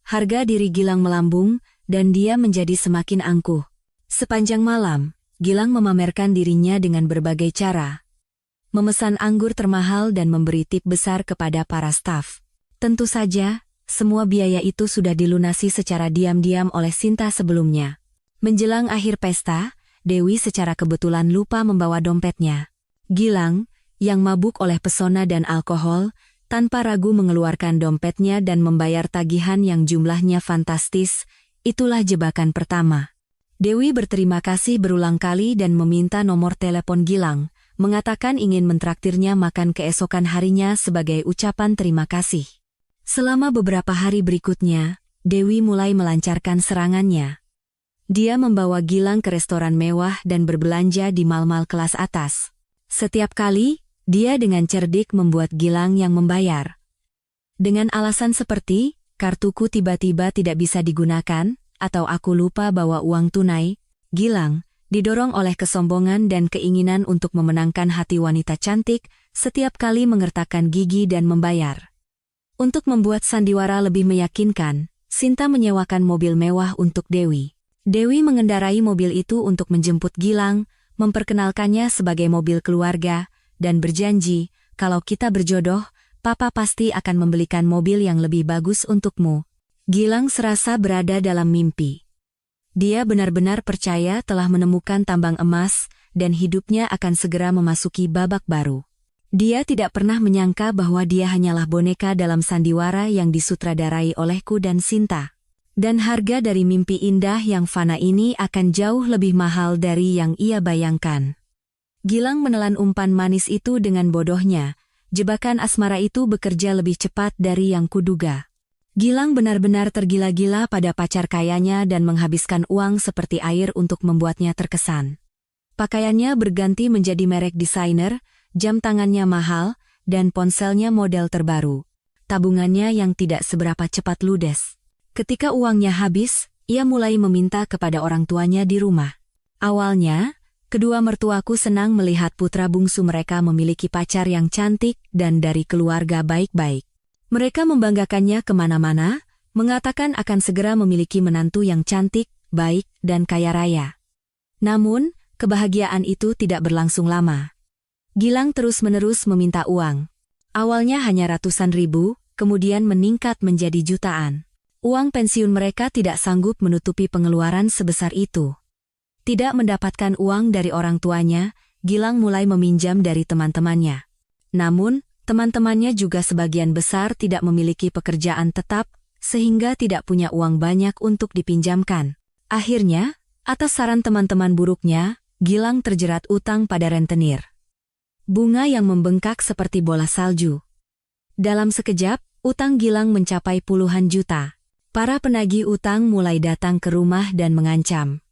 Harga diri Gilang melambung, dan dia menjadi semakin angkuh. Sepanjang malam, Gilang memamerkan dirinya dengan berbagai cara. Memesan anggur termahal dan memberi tip besar kepada para staf. Tentu saja, semua biaya itu sudah dilunasi secara diam-diam oleh Sinta sebelumnya. Menjelang akhir pesta, Dewi secara kebetulan lupa membawa dompetnya. Gilang, yang mabuk oleh pesona dan alkohol, tanpa ragu mengeluarkan dompetnya dan membayar tagihan yang jumlahnya fantastis. Itulah jebakan pertama. Dewi berterima kasih berulang kali dan meminta nomor telepon Gilang, mengatakan ingin mentraktirnya makan keesokan harinya sebagai ucapan terima kasih. Selama beberapa hari berikutnya, Dewi mulai melancarkan serangannya. Dia membawa Gilang ke restoran mewah dan berbelanja di mal-mal kelas atas. Setiap kali, dia dengan cerdik membuat Gilang yang membayar. Dengan alasan seperti, kartuku tiba-tiba tidak bisa digunakan, atau aku lupa bawa uang tunai, Gilang, didorong oleh kesombongan dan keinginan untuk memenangkan hati wanita cantik, setiap kali mengertakkan gigi dan membayar. Untuk membuat sandiwara lebih meyakinkan, Sinta menyewakan mobil mewah untuk Dewi. Dewi mengendarai mobil itu untuk menjemput Gilang, memperkenalkannya sebagai mobil keluarga, dan berjanji, kalau kita berjodoh, Papa pasti akan membelikan mobil yang lebih bagus untukmu. Gilang serasa berada dalam mimpi. Dia benar-benar percaya telah menemukan tambang emas, dan hidupnya akan segera memasuki babak baru. Dia tidak pernah menyangka bahwa dia hanyalah boneka dalam sandiwara yang disutradarai olehku dan Sinta. Dan harga dari mimpi indah yang fana ini akan jauh lebih mahal dari yang ia bayangkan. Gilang menelan umpan manis itu dengan bodohnya. Jebakan asmara itu bekerja lebih cepat dari yang kuduga. Gilang benar-benar tergila-gila pada pacar kayanya dan menghabiskan uang seperti air untuk membuatnya terkesan. Pakaiannya berganti menjadi merek desainer, jam tangannya mahal, dan ponselnya model terbaru. Tabungannya yang tidak seberapa cepat ludes. Ketika uangnya habis, ia mulai meminta kepada orang tuanya di rumah. Awalnya, Kedua mertuaku senang melihat putra bungsu mereka memiliki pacar yang cantik dan dari keluarga baik-baik. Mereka membanggakannya kemana-mana, mengatakan akan segera memiliki menantu yang cantik, baik, dan kaya raya. Namun, kebahagiaan itu tidak berlangsung lama. Gilang terus-menerus meminta uang. Awalnya hanya ratusan ribu, kemudian meningkat menjadi jutaan. Uang pensiun mereka tidak sanggup menutupi pengeluaran sebesar itu. Tidak mendapatkan uang dari orang tuanya, Gilang mulai meminjam dari teman-temannya. Namun, teman-temannya juga sebagian besar tidak memiliki pekerjaan tetap, sehingga tidak punya uang banyak untuk dipinjamkan. Akhirnya, atas saran teman-teman buruknya, Gilang terjerat utang pada rentenir. Bunga yang membengkak seperti bola salju. Dalam sekejap, utang Gilang mencapai puluhan juta. Para penagih utang mulai datang ke rumah dan mengancam.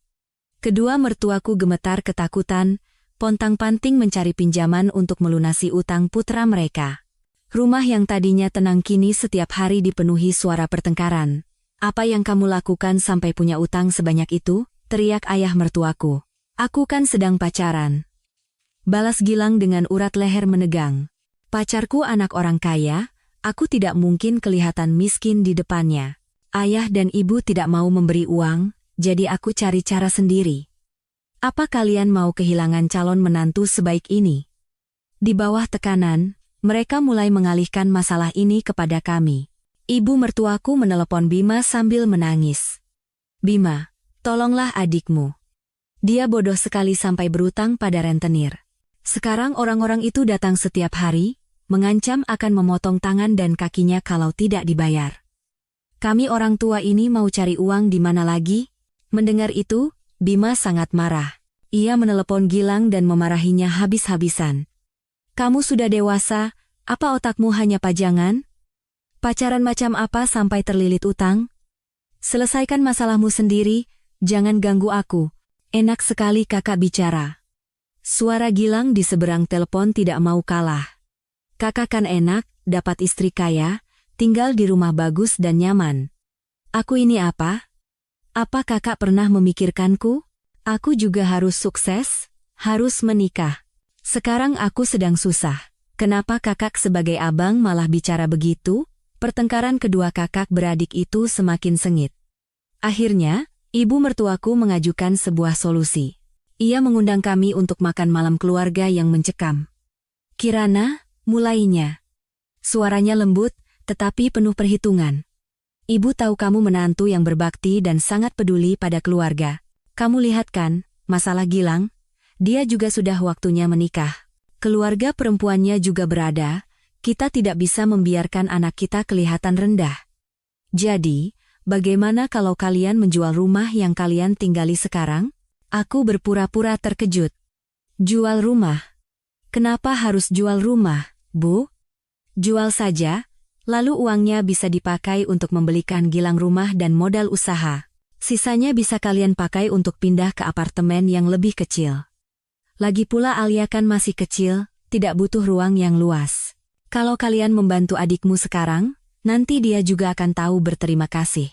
Kedua mertuaku gemetar ketakutan, pontang-panting mencari pinjaman untuk melunasi utang putra mereka. Rumah yang tadinya tenang kini setiap hari dipenuhi suara pertengkaran. "Apa yang kamu lakukan sampai punya utang sebanyak itu?" teriak ayah mertuaku. "Aku kan sedang pacaran," balas Gilang dengan urat leher menegang. "Pacarku anak orang kaya, aku tidak mungkin kelihatan miskin di depannya. Ayah dan ibu tidak mau memberi uang, jadi aku cari cara sendiri. Apa kalian mau kehilangan calon menantu sebaik ini?" Di bawah tekanan, mereka mulai mengalihkan masalah ini kepada kami. Ibu mertuaku menelepon Bima sambil menangis. "Bima, tolonglah adikmu. Dia bodoh sekali sampai berutang pada rentenir. Sekarang orang-orang itu datang setiap hari, mengancam akan memotong tangan dan kakinya kalau tidak dibayar. Kami orang tua ini mau cari uang di mana lagi?" Mendengar itu, Bima sangat marah. Ia menelepon Gilang dan memarahinya habis-habisan. "Kamu sudah dewasa, apa otakmu hanya pajangan? Pacaran macam apa sampai terlilit utang? Selesaikan masalahmu sendiri, jangan ganggu aku." Enak sekali kakak bicara. Suara Gilang di seberang telepon tidak mau kalah. "Kakak kan enak, dapat istri kaya, tinggal di rumah bagus dan nyaman. Aku ini apa? Apa kakak pernah memikirkanku? Aku juga harus sukses, harus menikah. Sekarang aku sedang susah. Kenapa kakak sebagai abang malah bicara begitu?" Pertengkaran kedua kakak beradik itu semakin sengit. Akhirnya, ibu mertuaku mengajukan sebuah solusi. Ia mengundang kami untuk makan malam keluarga yang mencekam. "Kirana, mulainya." Suaranya lembut, tetapi penuh perhitungan. "Ibu tahu kamu menantu yang berbakti dan sangat peduli pada keluarga. Kamu lihat kan, masalah Gilang? Dia juga sudah waktunya menikah. Keluarga perempuannya juga berada, kita tidak bisa membiarkan anak kita kelihatan rendah. Jadi, bagaimana kalau kalian menjual rumah yang kalian tinggali sekarang?" Aku berpura-pura terkejut. "Jual rumah? Kenapa harus jual rumah, Bu?" "Jual saja. Lalu uangnya bisa dipakai untuk membelikan Gilang rumah dan modal usaha. Sisanya bisa kalian pakai untuk pindah ke apartemen yang lebih kecil. Lagi pula Alia kan masih kecil, tidak butuh ruang yang luas. Kalau kalian membantu adikmu sekarang, nanti dia juga akan tahu berterima kasih."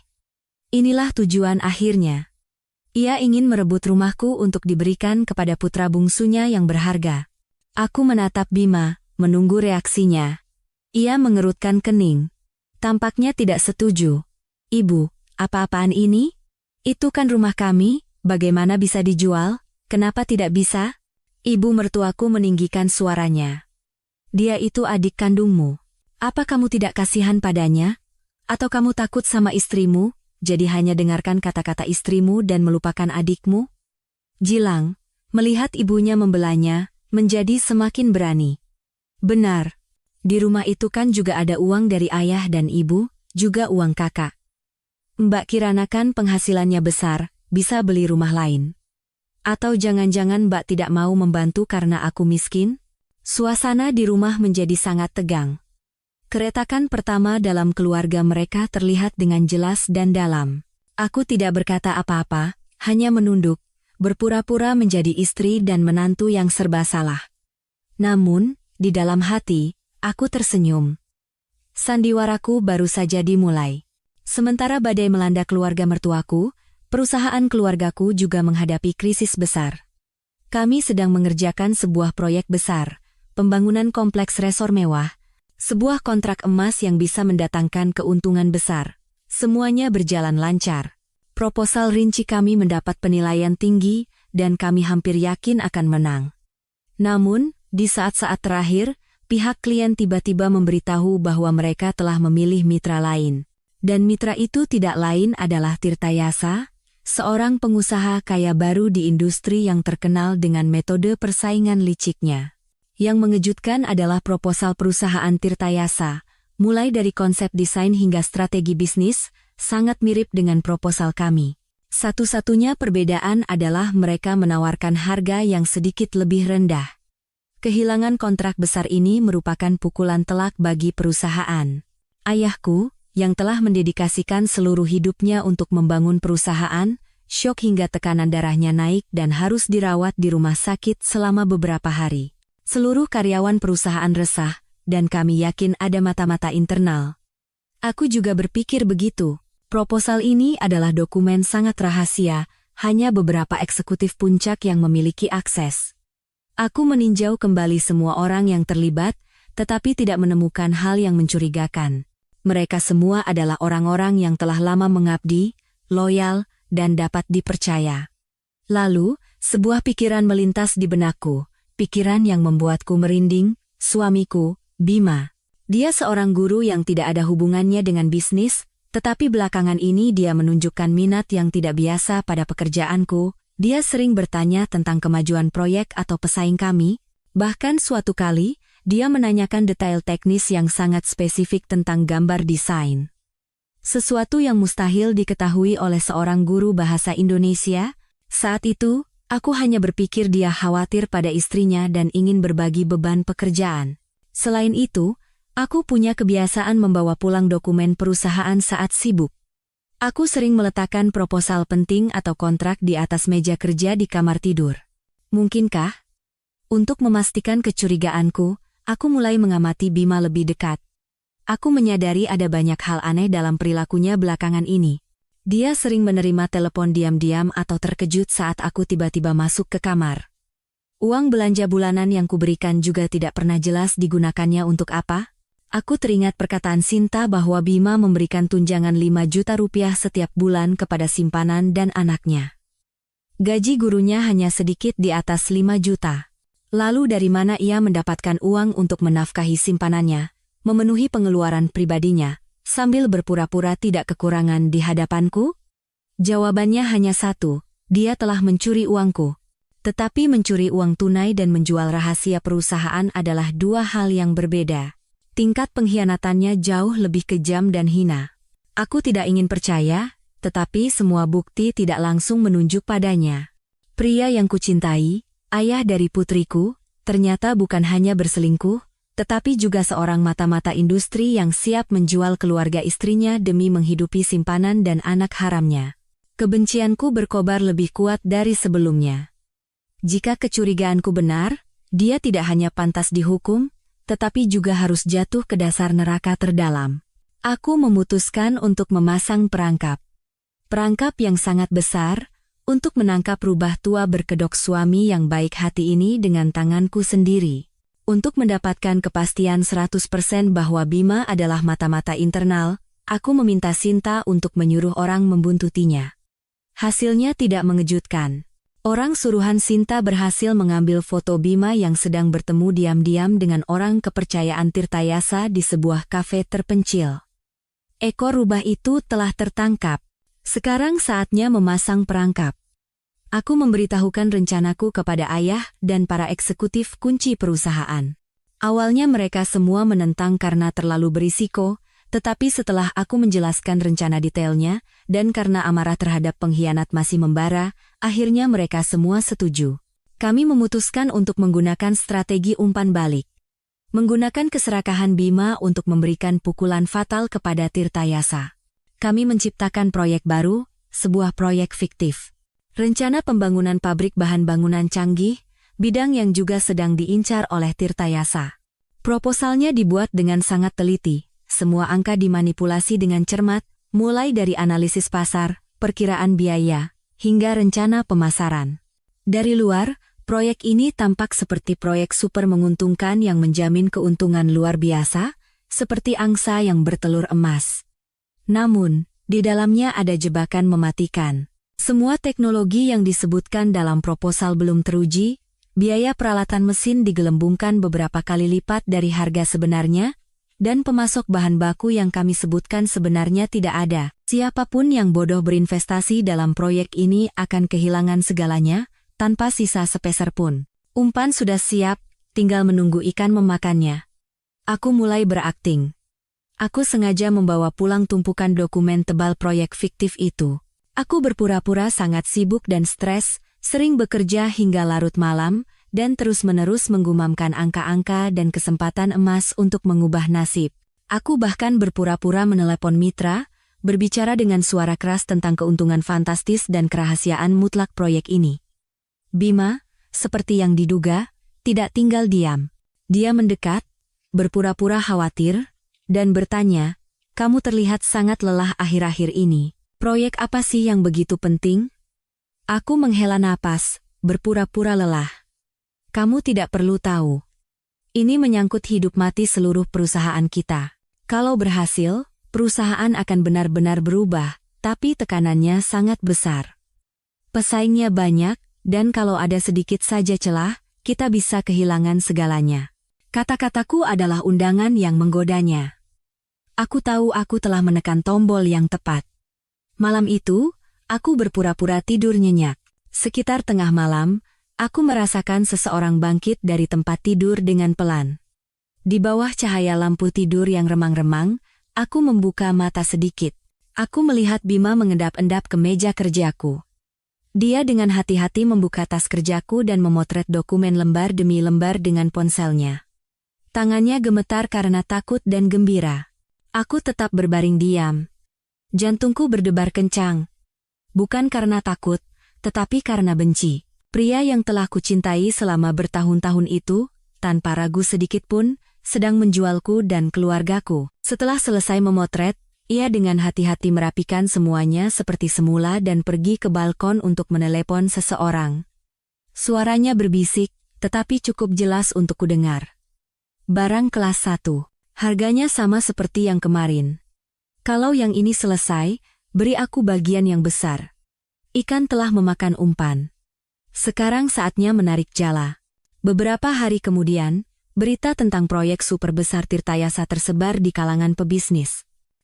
Inilah tujuan akhirnya. Ia ingin merebut rumahku untuk diberikan kepada putra bungsunya yang berharga. Aku menatap Bima, menunggu reaksinya. Ia mengerutkan kening. Tampaknya tidak setuju. "Ibu, apa-apaan ini? Itu kan rumah kami, bagaimana bisa dijual? Kenapa tidak bisa?" Ibu mertuaku meninggikan suaranya. "Dia itu adik kandungmu. Apa kamu tidak kasihan padanya? Atau kamu takut sama istrimu, jadi hanya dengarkan kata-kata istrimu dan melupakan adikmu?" Gilang, melihat ibunya membelanya, menjadi semakin berani. "Benar. Di rumah itu kan juga ada uang dari ayah dan ibu, juga uang kakak. Mbak Kirana kan penghasilannya besar, bisa beli rumah lain. Atau jangan-jangan Mbak tidak mau membantu karena aku miskin?" Suasana di rumah menjadi sangat tegang. Keretakan pertama dalam keluarga mereka terlihat dengan jelas dan dalam. Aku tidak berkata apa-apa, hanya menunduk, berpura-pura menjadi istri dan menantu yang serba salah. Namun, di dalam hati, aku tersenyum. Sandiwaraku baru saja dimulai. Sementara badai melanda keluarga mertuaku, perusahaan keluargaku juga menghadapi krisis besar. Kami sedang mengerjakan sebuah proyek besar, pembangunan kompleks resor mewah, sebuah kontrak emas yang bisa mendatangkan keuntungan besar. Semuanya berjalan lancar. Proposal rinci kami mendapat penilaian tinggi, dan kami hampir yakin akan menang. Namun, di saat-saat terakhir, pihak klien tiba-tiba memberitahu bahwa mereka telah memilih mitra lain. Dan mitra itu tidak lain adalah Tirtayasa, seorang pengusaha kaya baru di industri yang terkenal dengan metode persaingan liciknya. Yang mengejutkan adalah proposal perusahaan Tirtayasa, mulai dari konsep desain hingga strategi bisnis, sangat mirip dengan proposal kami. Satu-satunya perbedaan adalah mereka menawarkan harga yang sedikit lebih rendah. Kehilangan kontrak besar ini merupakan pukulan telak bagi perusahaan. Ayahku, yang telah mendedikasikan seluruh hidupnya untuk membangun perusahaan, syok hingga tekanan darahnya naik dan harus dirawat di rumah sakit selama beberapa hari. Seluruh karyawan perusahaan resah, dan kami yakin ada mata-mata internal. Aku juga berpikir begitu. Proposal ini adalah dokumen sangat rahasia, hanya beberapa eksekutif puncak yang memiliki akses. Aku meninjau kembali semua orang yang terlibat, tetapi tidak menemukan hal yang mencurigakan. Mereka semua adalah orang-orang yang telah lama mengabdi, loyal, dan dapat dipercaya. Lalu, sebuah pikiran melintas di benakku, pikiran yang membuatku merinding, suamiku, Bima. Dia seorang guru yang tidak ada hubungannya dengan bisnis, tetapi belakangan ini dia menunjukkan minat yang tidak biasa pada pekerjaanku. Dia sering bertanya tentang kemajuan proyek atau pesaing kami, bahkan suatu kali, dia menanyakan detail teknis yang sangat spesifik tentang gambar desain. Sesuatu yang mustahil diketahui oleh seorang guru bahasa Indonesia. Saat itu, aku hanya berpikir dia khawatir pada istrinya dan ingin berbagi beban pekerjaan. Selain itu, aku punya kebiasaan membawa pulang dokumen perusahaan saat sibuk. Aku sering meletakkan proposal penting atau kontrak di atas meja kerja di kamar tidur. Mungkinkah? Untuk memastikan kecurigaanku, aku mulai mengamati Bima lebih dekat. Aku menyadari ada banyak hal aneh dalam perilakunya belakangan ini. Dia sering menerima telepon diam-diam atau terkejut saat aku tiba-tiba masuk ke kamar. Uang belanja bulanan yang kuberikan juga tidak pernah jelas digunakannya untuk apa. Aku teringat perkataan Sinta bahwa Bima memberikan tunjangan 5 juta rupiah setiap bulan kepada simpanan dan anaknya. Gaji gurunya hanya sedikit di atas 5 juta. Lalu dari mana ia mendapatkan uang untuk menafkahi simpanannya, memenuhi pengeluaran pribadinya, sambil berpura-pura tidak kekurangan di hadapanku? Jawabannya hanya satu, dia telah mencuri uangku. Tetapi mencuri uang tunai dan menjual rahasia perusahaan adalah dua hal yang berbeda. Tingkat pengkhianatannya jauh lebih kejam dan hina. Aku tidak ingin percaya, tetapi semua bukti tidak langsung menunjuk padanya. Pria yang kucintai, ayah dari putriku, ternyata bukan hanya berselingkuh, tetapi juga seorang mata-mata industri yang siap menjual keluarga istrinya demi menghidupi simpanan dan anak haramnya. Kebencianku berkobar lebih kuat dari sebelumnya. Jika kecurigaanku benar, dia tidak hanya pantas dihukum, tetapi juga harus jatuh ke dasar neraka terdalam. Aku memutuskan untuk memasang perangkap. Perangkap yang sangat besar, untuk menangkap rubah tua berkedok suami yang baik hati ini dengan tanganku sendiri. Untuk mendapatkan kepastian 100% bahwa Bima adalah mata-mata internal, aku meminta Sinta untuk menyuruh orang membuntutinya. Hasilnya tidak mengejutkan. Orang suruhan Sinta berhasil mengambil foto Bima yang sedang bertemu diam-diam dengan orang kepercayaan Tirtayasa di sebuah kafe terpencil. Ekor rubah itu telah tertangkap. Sekarang saatnya memasang perangkap. Aku memberitahukan rencanaku kepada ayah dan para eksekutif kunci perusahaan. Awalnya mereka semua menentang karena terlalu berisiko, tetapi setelah aku menjelaskan rencana detailnya, dan karena amarah terhadap pengkhianat masih membara, akhirnya mereka semua setuju. Kami memutuskan untuk menggunakan strategi umpan balik. Menggunakan keserakahan Bima untuk memberikan pukulan fatal kepada Tirtayasa. Kami menciptakan proyek baru, sebuah proyek fiktif. Rencana pembangunan pabrik bahan bangunan canggih, bidang yang juga sedang diincar oleh Tirtayasa. Proposalnya dibuat dengan sangat teliti. Semua angka dimanipulasi dengan cermat, mulai dari analisis pasar, perkiraan biaya, hingga rencana pemasaran. Dari luar, Proyek ini tampak seperti proyek super menguntungkan yang menjamin keuntungan luar biasa, seperti angsa yang bertelur emas. Namun, di dalamnya ada jebakan mematikan. Semua teknologi yang disebutkan dalam proposal belum teruji, biaya peralatan mesin digelembungkan beberapa kali lipat dari harga sebenarnya, dan pemasok bahan baku yang kami sebutkan sebenarnya tidak ada. Siapapun yang bodoh berinvestasi dalam proyek ini akan kehilangan segalanya, tanpa sisa sepeser pun. Umpan sudah siap, tinggal menunggu ikan memakannya. Aku mulai berakting. Aku sengaja membawa pulang tumpukan dokumen tebal proyek fiktif itu. Aku berpura-pura sangat sibuk dan stres, sering bekerja hingga larut malam, dan terus-menerus menggumamkan angka-angka dan kesempatan emas untuk mengubah nasib. Aku bahkan berpura-pura menelepon mitra, berbicara dengan suara keras tentang keuntungan fantastis dan kerahasiaan mutlak proyek ini. Bima, seperti yang diduga, tidak tinggal diam. Dia mendekat, berpura-pura khawatir, dan bertanya, "Kamu terlihat sangat lelah akhir-akhir ini. Proyek apa sih yang begitu penting?" Aku menghela napas, berpura-pura lelah. "Kamu tidak perlu tahu. Ini menyangkut hidup mati seluruh perusahaan kita. Kalau berhasil, perusahaan akan benar-benar berubah, tapi tekanannya sangat besar. Pesaingnya banyak, dan kalau ada sedikit saja celah, kita bisa kehilangan segalanya." Kata-kataku adalah undangan yang menggodanya. Aku tahu aku telah menekan tombol yang tepat. Malam itu, aku berpura-pura tidur nyenyak. Sekitar tengah malam, aku merasakan seseorang bangkit dari tempat tidur dengan pelan. Di bawah cahaya lampu tidur yang remang-remang, aku membuka mata sedikit. Aku melihat Bima mengendap-endap ke meja kerjaku. Dia dengan hati-hati membuka tas kerjaku dan memotret dokumen lembar demi lembar dengan ponselnya. Tangannya gemetar karena takut dan gembira. Aku tetap berbaring diam. Jantungku berdebar kencang. Bukan karena takut, tetapi karena benci. Pria yang telah kucintai selama bertahun-tahun itu, tanpa ragu sedikit pun, sedang menjualku dan keluargaku. Setelah selesai memotret, ia dengan hati-hati merapikan semuanya seperti semula dan pergi ke balkon untuk menelepon seseorang. Suaranya berbisik, tetapi cukup jelas untuk kudengar. "Barang kelas 1. Harganya sama seperti yang kemarin. Kalau yang ini selesai, beri aku bagian yang besar." Ikan telah memakan umpan. Sekarang saatnya menarik jala. Beberapa hari kemudian, berita tentang proyek super besar Tirtayasa tersebar di kalangan pebisnis.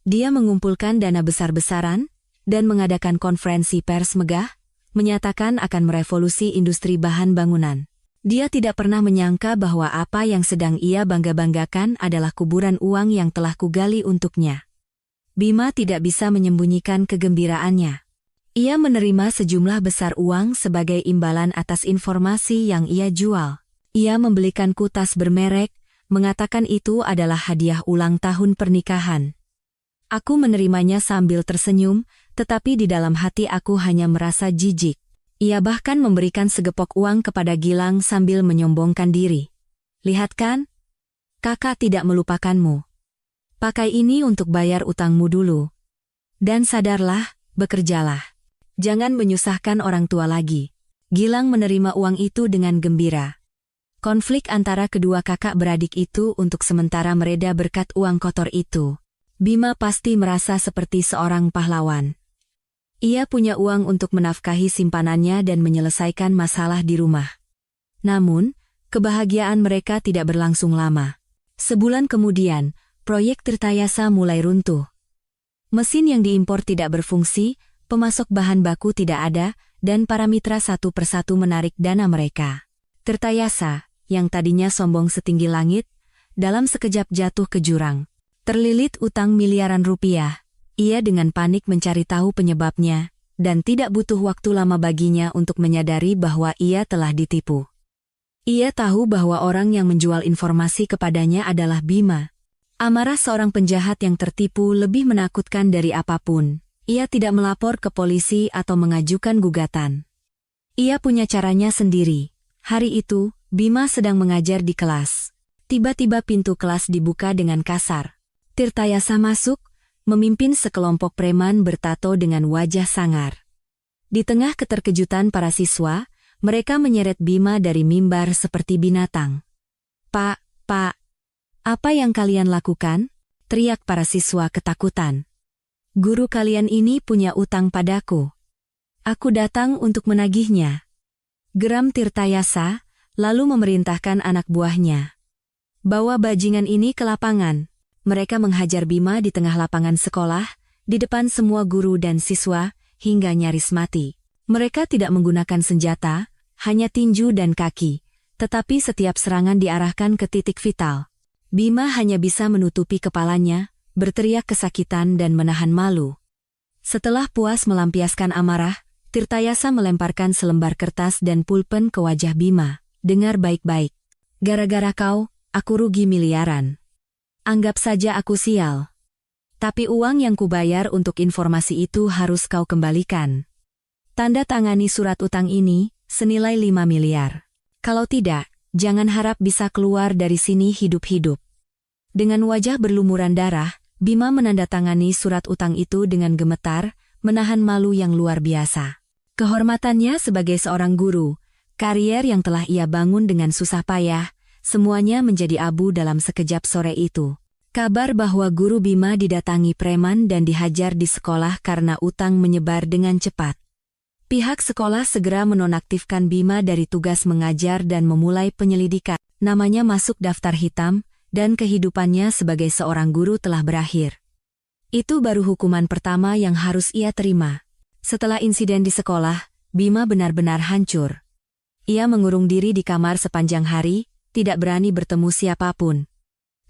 Dia mengumpulkan dana besar-besaran, dan mengadakan konferensi pers megah, menyatakan akan merevolusi industri bahan bangunan. Dia tidak pernah menyangka bahwa apa yang sedang ia bangga-banggakan adalah kuburan uang yang telah kugali untuknya. Bima tidak bisa menyembunyikan kegembiraannya. Ia menerima sejumlah besar uang sebagai imbalan atas informasi yang ia jual. Ia membelikanku tas bermerek, mengatakan itu adalah hadiah ulang tahun pernikahan. Aku menerimanya sambil tersenyum, tetapi di dalam hati aku hanya merasa jijik. Ia bahkan memberikan segepok uang kepada Gilang sambil menyombongkan diri. "Lihat kan? Kakak tidak melupakanmu. Pakai ini untuk bayar utangmu dulu. Dan sadarlah, bekerjalah. Jangan menyusahkan orang tua lagi." Gilang menerima uang itu dengan gembira. Konflik antara kedua kakak beradik itu untuk sementara mereda berkat uang kotor itu. Bima pasti merasa seperti seorang pahlawan. Ia punya uang untuk menafkahi simpanannya dan menyelesaikan masalah di rumah. Namun, kebahagiaan mereka tidak berlangsung lama. Sebulan kemudian, proyek Tirtayasa mulai runtuh. Mesin yang diimpor tidak berfungsi, pemasok bahan baku tidak ada, dan para mitra satu persatu menarik dana mereka. Tirtayasa, yang tadinya sombong setinggi langit, dalam sekejap jatuh ke jurang. Terlilit utang miliaran rupiah. Ia dengan panik mencari tahu penyebabnya, dan tidak butuh waktu lama baginya untuk menyadari bahwa ia telah ditipu. Ia tahu bahwa orang yang menjual informasi kepadanya adalah Bima. Amarah seorang penjahat yang tertipu lebih menakutkan dari apapun. Ia tidak melapor ke polisi atau mengajukan gugatan. Ia punya caranya sendiri. Hari itu, Bima sedang mengajar di kelas. Tiba-tiba pintu kelas dibuka dengan kasar. Tirtayasa masuk, memimpin sekelompok preman bertato dengan wajah sangar. Di tengah keterkejutan para siswa, Mereka menyeret Bima dari mimbar seperti binatang. Pak, apa yang kalian lakukan? Teriak para siswa ketakutan. Guru kalian ini punya utang padaku. Aku datang untuk menagihnya. Geram Tirtayasa, lalu memerintahkan anak buahnya. Bawa bajingan ini ke lapangan. Mereka menghajar Bima di tengah lapangan sekolah, di depan semua guru dan siswa, hingga nyaris mati. Mereka tidak menggunakan senjata, hanya tinju dan kaki, tetapi setiap serangan diarahkan ke titik vital. Bima hanya bisa menutupi kepalanya, berteriak kesakitan dan menahan malu. Setelah puas melampiaskan amarah, Tirtayasa melemparkan selembar kertas dan pulpen ke wajah Bima. Dengar baik-baik. Gara-gara kau, aku rugi miliaran. Anggap saja aku sial. Tapi uang yang kubayar untuk informasi itu harus kau kembalikan. Tanda tangani surat utang ini, senilai 5 miliar. Kalau tidak, jangan harap bisa keluar dari sini hidup-hidup. Dengan wajah berlumuran darah, Bima menandatangani surat utang itu dengan gemetar, menahan malu yang luar biasa. Kehormatannya sebagai seorang guru, karier yang telah ia bangun dengan susah payah, semuanya menjadi abu dalam sekejap sore itu. Kabar bahwa guru Bima didatangi preman dan dihajar di sekolah karena utang menyebar dengan cepat. Pihak sekolah segera menonaktifkan Bima dari tugas mengajar dan memulai penyelidikan. Namanya masuk daftar hitam, dan kehidupannya sebagai seorang guru telah berakhir. Itu baru hukuman pertama yang harus ia terima. Setelah insiden di sekolah, Bima benar-benar hancur. Ia mengurung diri di kamar sepanjang hari, tidak berani bertemu siapapun.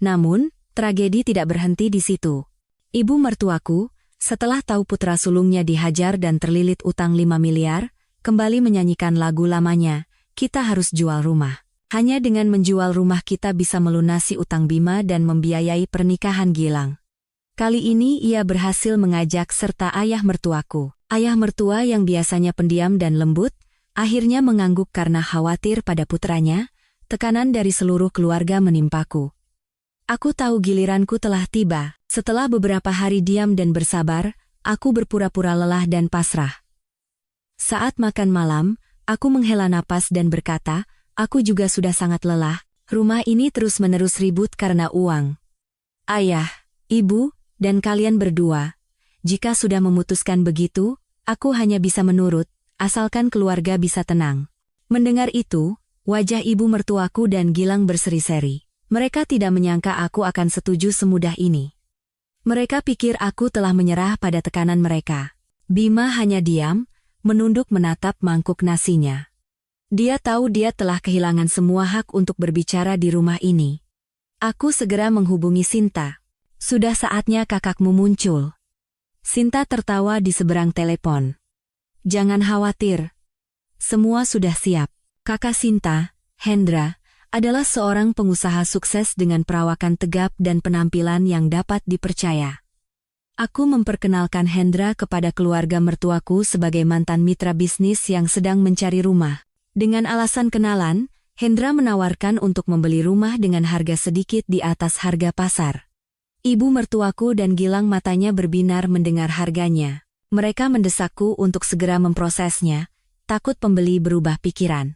Namun, tragedi tidak berhenti di situ. Ibu mertuaku, setelah tahu putra sulungnya dihajar dan terlilit utang 5 miliar, kembali menyanyikan lagu lamanya, "Kita harus jual rumah." Hanya dengan menjual rumah kita bisa melunasi utang Bima dan membiayai pernikahan Gilang. Kali ini ia berhasil mengajak serta ayah mertuaku. Ayah mertua yang biasanya pendiam dan lembut, akhirnya mengangguk karena khawatir pada putranya. Tekanan dari seluruh keluarga menimpaku. Aku tahu giliranku telah tiba. Setelah beberapa hari diam dan bersabar, aku berpura-pura lelah dan pasrah. Saat makan malam, aku menghela napas dan berkata, aku juga sudah sangat lelah. Rumah ini terus-menerus ribut karena uang. Ayah, ibu, dan kalian berdua, jika sudah memutuskan begitu, aku hanya bisa menurut, asalkan keluarga bisa tenang. Mendengar itu, wajah ibu mertuaku dan Gilang berseri-seri. Mereka tidak menyangka aku akan setuju semudah ini. Mereka pikir aku telah menyerah pada tekanan mereka. Bima hanya diam, menunduk menatap mangkuk nasinya. Dia tahu dia telah kehilangan semua hak untuk berbicara di rumah ini. Aku segera menghubungi Sinta. Sudah saatnya kakakmu muncul. Sinta tertawa di seberang telepon. Jangan khawatir. Semua sudah siap. Kakak Sinta, Hendra, adalah seorang pengusaha sukses dengan perawakan tegap dan penampilan yang dapat dipercaya. Aku memperkenalkan Hendra kepada keluarga mertuaku sebagai mantan mitra bisnis yang sedang mencari rumah. Dengan alasan kenalan, Hendra menawarkan untuk membeli rumah dengan harga sedikit di atas harga pasar. Ibu mertuaku dan Gilang matanya berbinar mendengar harganya. Mereka mendesakku untuk segera memprosesnya, takut pembeli berubah pikiran.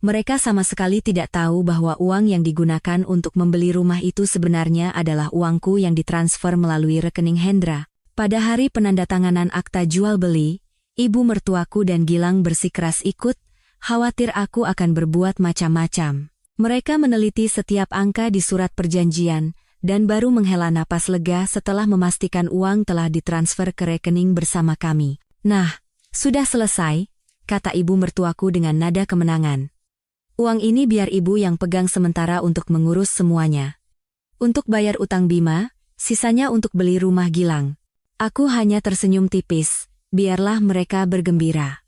Mereka sama sekali tidak tahu bahwa uang yang digunakan untuk membeli rumah itu sebenarnya adalah uangku yang ditransfer melalui rekening Hendra. Pada hari penandatanganan akta jual beli, ibu mertuaku dan Gilang bersikeras ikut, khawatir aku akan berbuat macam-macam. Mereka meneliti setiap angka di surat perjanjian, dan baru menghela napas lega setelah memastikan uang telah ditransfer ke rekening bersama kami. Nah, sudah selesai, kata ibu mertuaku dengan nada kemenangan. Uang ini biar ibu yang pegang sementara untuk mengurus semuanya. Untuk bayar utang Bima, sisanya untuk beli rumah Gilang. Aku hanya tersenyum tipis, biarlah mereka bergembira.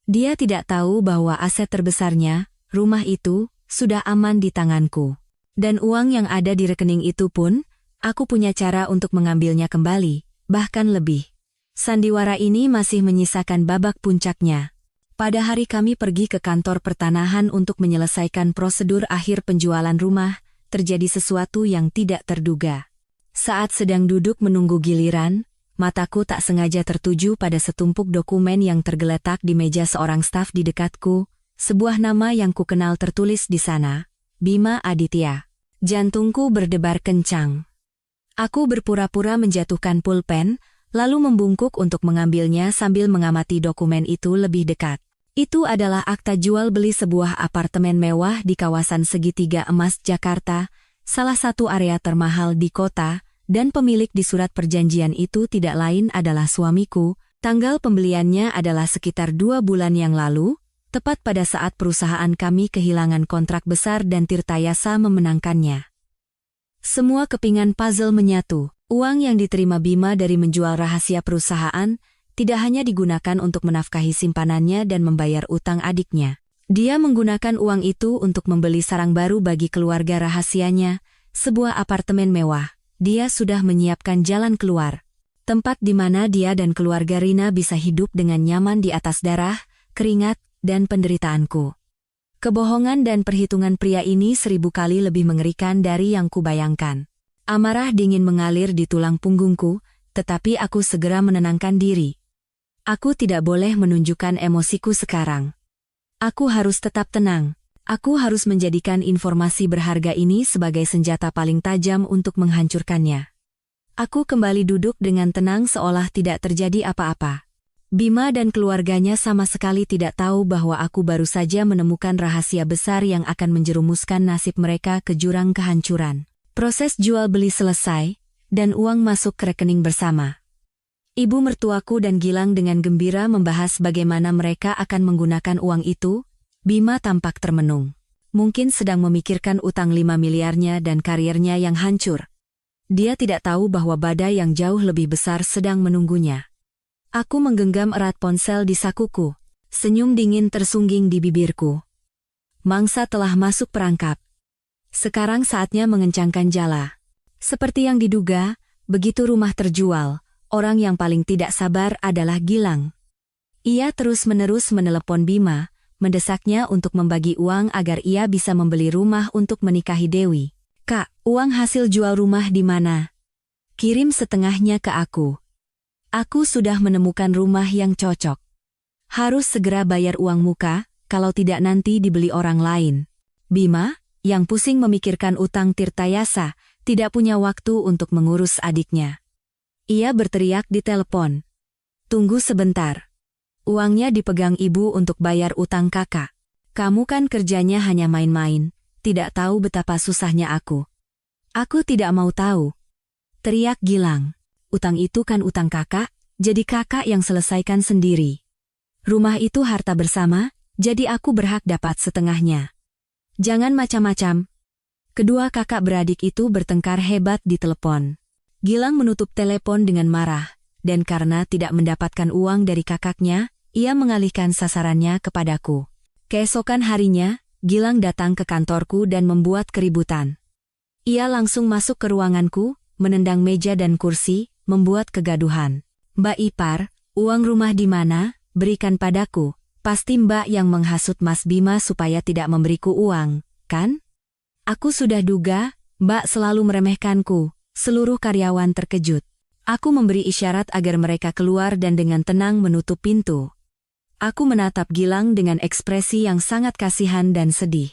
Dia tidak tahu bahwa aset terbesarnya, rumah itu, sudah aman di tanganku. Dan uang yang ada di rekening itu pun, aku punya cara untuk mengambilnya kembali, bahkan lebih. Sandiwara ini masih menyisakan babak puncaknya. Pada hari kami pergi ke kantor pertanahan untuk menyelesaikan prosedur akhir penjualan rumah, terjadi sesuatu yang tidak terduga. Saat sedang duduk menunggu giliran, mataku tak sengaja tertuju pada setumpuk dokumen yang tergeletak di meja seorang staf di dekatku. Sebuah nama yang kukenal tertulis di sana, Bima Aditya. Jantungku berdebar kencang. Aku berpura-pura menjatuhkan pulpen, lalu membungkuk untuk mengambilnya sambil mengamati dokumen itu lebih dekat. Itu adalah akta jual beli sebuah apartemen mewah di kawasan Segitiga Emas, Jakarta, salah satu area termahal di kota, dan pemilik di surat perjanjian itu tidak lain adalah suamiku. Tanggal pembeliannya adalah sekitar 2 bulan yang lalu, tepat pada saat perusahaan kami kehilangan kontrak besar dan Tirtayasa memenangkannya. Semua kepingan puzzle menyatu. Uang yang diterima Bima dari menjual rahasia perusahaan tidak hanya digunakan untuk menafkahi simpanannya dan membayar utang adiknya. Dia menggunakan uang itu untuk membeli sarang baru bagi keluarga rahasianya, sebuah apartemen mewah. Dia sudah menyiapkan jalan keluar. Tempat di mana dia dan keluarga Rina bisa hidup dengan nyaman di atas darah, keringat, dan penderitaanku. Kebohongan dan perhitungan pria ini 1000 kali lebih mengerikan dari yang kubayangkan. Amarah dingin mengalir di tulang punggungku, tetapi aku segera menenangkan diri. Aku tidak boleh menunjukkan emosiku sekarang. Aku harus tetap tenang. Aku harus menjadikan informasi berharga ini sebagai senjata paling tajam untuk menghancurkannya. Aku kembali duduk dengan tenang seolah tidak terjadi apa-apa. Bima dan keluarganya sama sekali tidak tahu bahwa aku baru saja menemukan rahasia besar yang akan menjerumuskan nasib mereka ke jurang kehancuran. Proses jual beli selesai, dan uang masuk ke rekening bersama. Ibu mertuaku dan Gilang dengan gembira membahas bagaimana mereka akan menggunakan uang itu. Bima tampak termenung. Mungkin sedang memikirkan utang 5 miliarnya dan karirnya yang hancur. Dia tidak tahu bahwa badai yang jauh lebih besar sedang menunggunya. Aku menggenggam erat ponsel di sakuku. Senyum dingin tersungging di bibirku. Mangsa telah masuk perangkap. Sekarang saatnya mengencangkan jala. Seperti yang diduga, begitu rumah terjual, orang yang paling tidak sabar adalah Gilang. Ia terus-menerus menelepon Bima, mendesaknya untuk membagi uang agar ia bisa membeli rumah untuk menikahi Dewi. "Kak, uang hasil jual rumah di mana? Kirim setengahnya ke aku. Aku sudah menemukan rumah yang cocok. Harus segera bayar uang muka, kalau tidak nanti dibeli orang lain." Bima, yang pusing memikirkan utang Tirtayasa, tidak punya waktu untuk mengurus adiknya. Ia berteriak di telepon. "Tunggu sebentar. Uangnya dipegang ibu untuk bayar utang kakak. Kamu kan kerjanya hanya main-main, tidak tahu betapa susahnya aku." "Aku tidak mau tahu," teriak Gilang. "Utang itu kan utang kakak, jadi kakak yang selesaikan sendiri. Rumah itu harta bersama, jadi aku berhak dapat setengahnya. Jangan macam-macam." Kedua kakak beradik itu bertengkar hebat di telepon. Gilang menutup telepon dengan marah, dan karena tidak mendapatkan uang dari kakaknya, ia mengalihkan sasarannya kepadaku. Keesokan harinya, Gilang datang ke kantorku dan membuat keributan. Ia langsung masuk ke ruanganku, menendang meja dan kursi, membuat kegaduhan. "Mbak Ipar, uang rumah di mana? Berikan padaku. Pasti Mbak yang menghasut Mas Bima supaya tidak memberiku uang, kan? Aku sudah duga, Mbak selalu meremehkanku." Seluruh karyawan terkejut. Aku memberi isyarat agar mereka keluar dan dengan tenang menutup pintu. Aku menatap Gilang dengan ekspresi yang sangat kasihan dan sedih.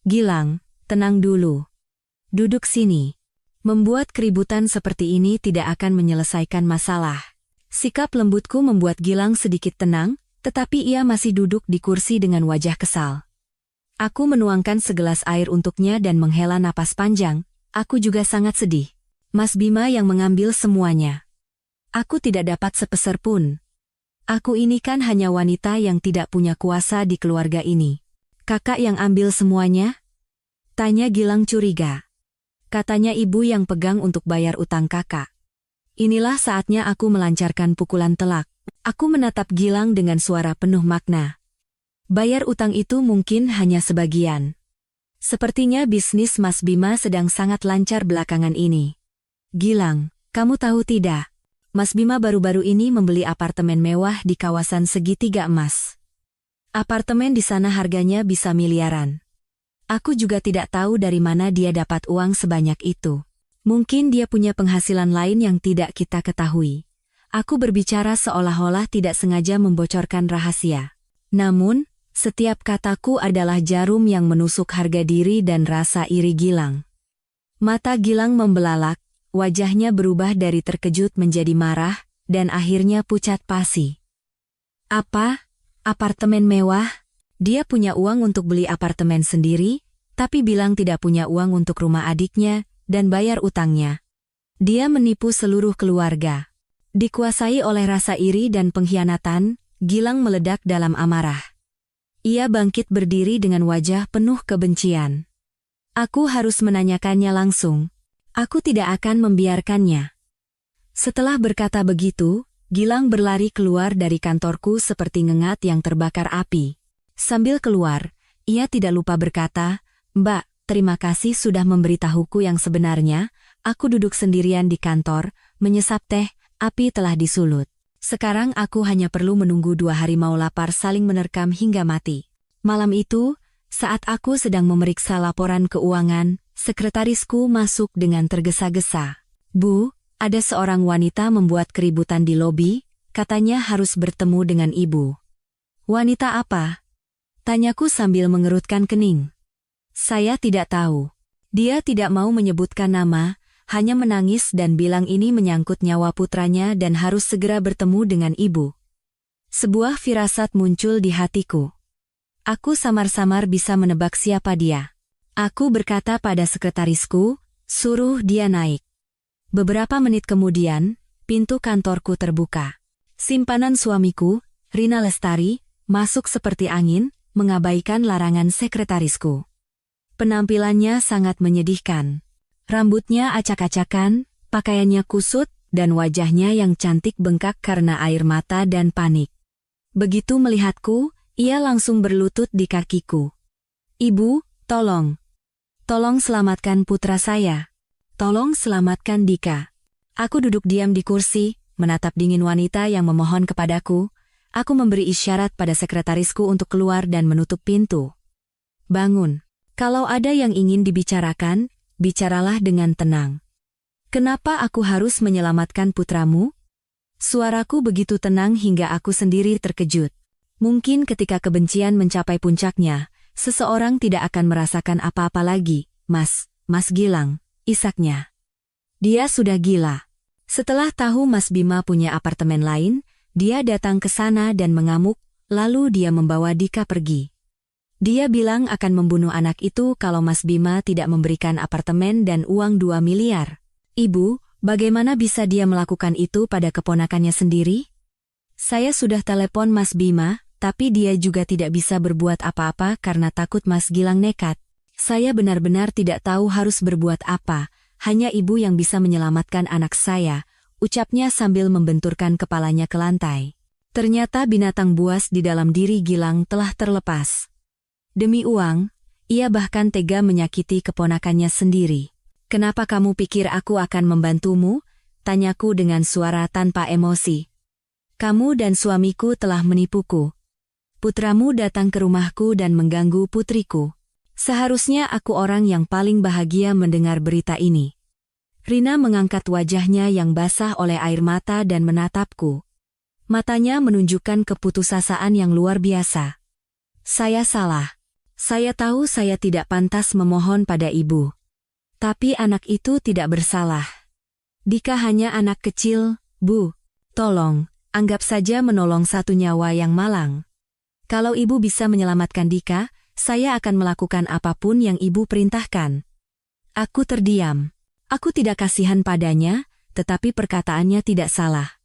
"Gilang, tenang dulu. Duduk sini. Membuat keributan seperti ini tidak akan menyelesaikan masalah." Sikap lembutku membuat Gilang sedikit tenang, tetapi ia masih duduk di kursi dengan wajah kesal. Aku menuangkan segelas air untuknya dan menghela napas panjang. Aku juga sangat sedih. Mas Bima yang mengambil semuanya. Aku tidak dapat sepeser pun. Aku ini kan hanya wanita yang tidak punya kuasa di keluarga ini. "Kakak yang ambil semuanya?" tanya Gilang curiga. "Katanya ibu yang pegang untuk bayar utang kakak." Inilah saatnya aku melancarkan pukulan telak. Aku menatap Gilang dengan suara penuh makna. "Bayar utang itu mungkin hanya sebagian. Sepertinya bisnis Mas Bima sedang sangat lancar belakangan ini. Gilang, kamu tahu tidak? Mas Bima baru-baru ini membeli apartemen mewah di kawasan Segitiga Emas. Apartemen di sana harganya bisa miliaran. Aku juga tidak tahu dari mana dia dapat uang sebanyak itu. Mungkin dia punya penghasilan lain yang tidak kita ketahui." Aku berbicara seolah-olah tidak sengaja membocorkan rahasia. Namun, Setiap kataku adalah jarum yang menusuk harga diri dan rasa iri Gilang. Mata Gilang membelalak, wajahnya berubah dari terkejut menjadi marah, dan akhirnya pucat pasi. Apa? Apartemen mewah? Dia punya uang untuk beli apartemen sendiri, tapi bilang tidak punya uang untuk rumah adiknya dan bayar utangnya. Dia menipu seluruh keluarga. Dikuasai oleh rasa iri dan pengkhianatan, Gilang meledak dalam amarah. Ia bangkit berdiri dengan wajah penuh kebencian. Aku harus menanyakannya langsung. Aku tidak akan membiarkannya. Setelah berkata begitu, Gilang berlari keluar dari kantorku seperti ngengat yang terbakar api. Sambil keluar, ia tidak lupa berkata, "Mbak, terima kasih sudah memberitahuku yang sebenarnya." Aku duduk sendirian di kantor, menyesap teh, api telah disulut. Sekarang aku hanya perlu menunggu 2 harimau lapar saling menerkam hingga mati. Malam itu, saat aku sedang memeriksa laporan keuangan, sekretarisku masuk dengan tergesa-gesa. "Bu, ada seorang wanita membuat keributan di lobi, katanya harus bertemu dengan ibu." "Wanita apa?" tanyaku sambil mengerutkan kening. Saya tidak tahu. Dia tidak mau menyebutkan nama, hanya menangis dan bilang ini menyangkut nyawa putranya dan harus segera bertemu dengan ibu. Sebuah firasat muncul di hatiku. Aku samar-samar bisa menebak siapa dia. Aku berkata pada sekretarisku, "Suruh dia naik." Beberapa menit kemudian, pintu kantorku terbuka. Simpanan suamiku, Rina Lestari, masuk seperti angin, mengabaikan larangan sekretarisku. Penampilannya sangat menyedihkan. Rambutnya acak-acakan, pakaiannya kusut, dan wajahnya yang cantik bengkak karena air mata dan panik. Begitu melihatku, ia langsung berlutut di kakiku. "Ibu, tolong. Tolong selamatkan putra saya. Tolong selamatkan Dika." Aku duduk diam di kursi, menatap dingin wanita yang memohon kepadaku. Aku memberi isyarat pada sekretarisku untuk keluar dan menutup pintu. "Bangun. Kalau ada yang ingin dibicarakan, bicaralah dengan tenang." "Kenapa aku harus menyelamatkan putramu?" Suaraku begitu tenang hingga aku sendiri terkejut. Mungkin ketika kebencian mencapai puncaknya, seseorang tidak akan merasakan apa-apa lagi. Mas Gilang, isaknya. Dia sudah gila. Setelah tahu Mas Bima punya apartemen lain, dia datang ke sana dan mengamuk, lalu dia membawa Dika pergi. Dia bilang akan membunuh anak itu kalau Mas Bima tidak memberikan apartemen dan uang 2 miliar. "Ibu, bagaimana bisa dia melakukan itu pada keponakannya sendiri?" Saya sudah telepon Mas Bima, tapi dia juga tidak bisa berbuat apa-apa karena takut Mas Gilang nekat. Saya benar-benar tidak tahu harus berbuat apa, hanya ibu yang bisa menyelamatkan anak saya, ucapnya sambil membenturkan kepalanya ke lantai. Ternyata binatang buas di dalam diri Gilang telah terlepas. Demi uang, ia bahkan tega menyakiti keponakannya sendiri. "Kenapa kamu pikir aku akan membantumu?" tanyaku dengan suara tanpa emosi. "Kamu dan suamiku telah menipuku. Putramu datang ke rumahku dan mengganggu putriku. Seharusnya aku orang yang paling bahagia mendengar berita ini." Rina mengangkat wajahnya yang basah oleh air mata dan menatapku. Matanya menunjukkan keputusasaan yang luar biasa. "Saya salah. Saya tahu saya tidak pantas memohon pada ibu. Tapi anak itu tidak bersalah. Dika hanya anak kecil, Bu. Tolong, anggap saja menolong satu nyawa yang malang. Kalau ibu bisa menyelamatkan Dika, saya akan melakukan apapun yang ibu perintahkan." Aku terdiam. Aku tidak kasihan padanya, tetapi perkataannya tidak salah.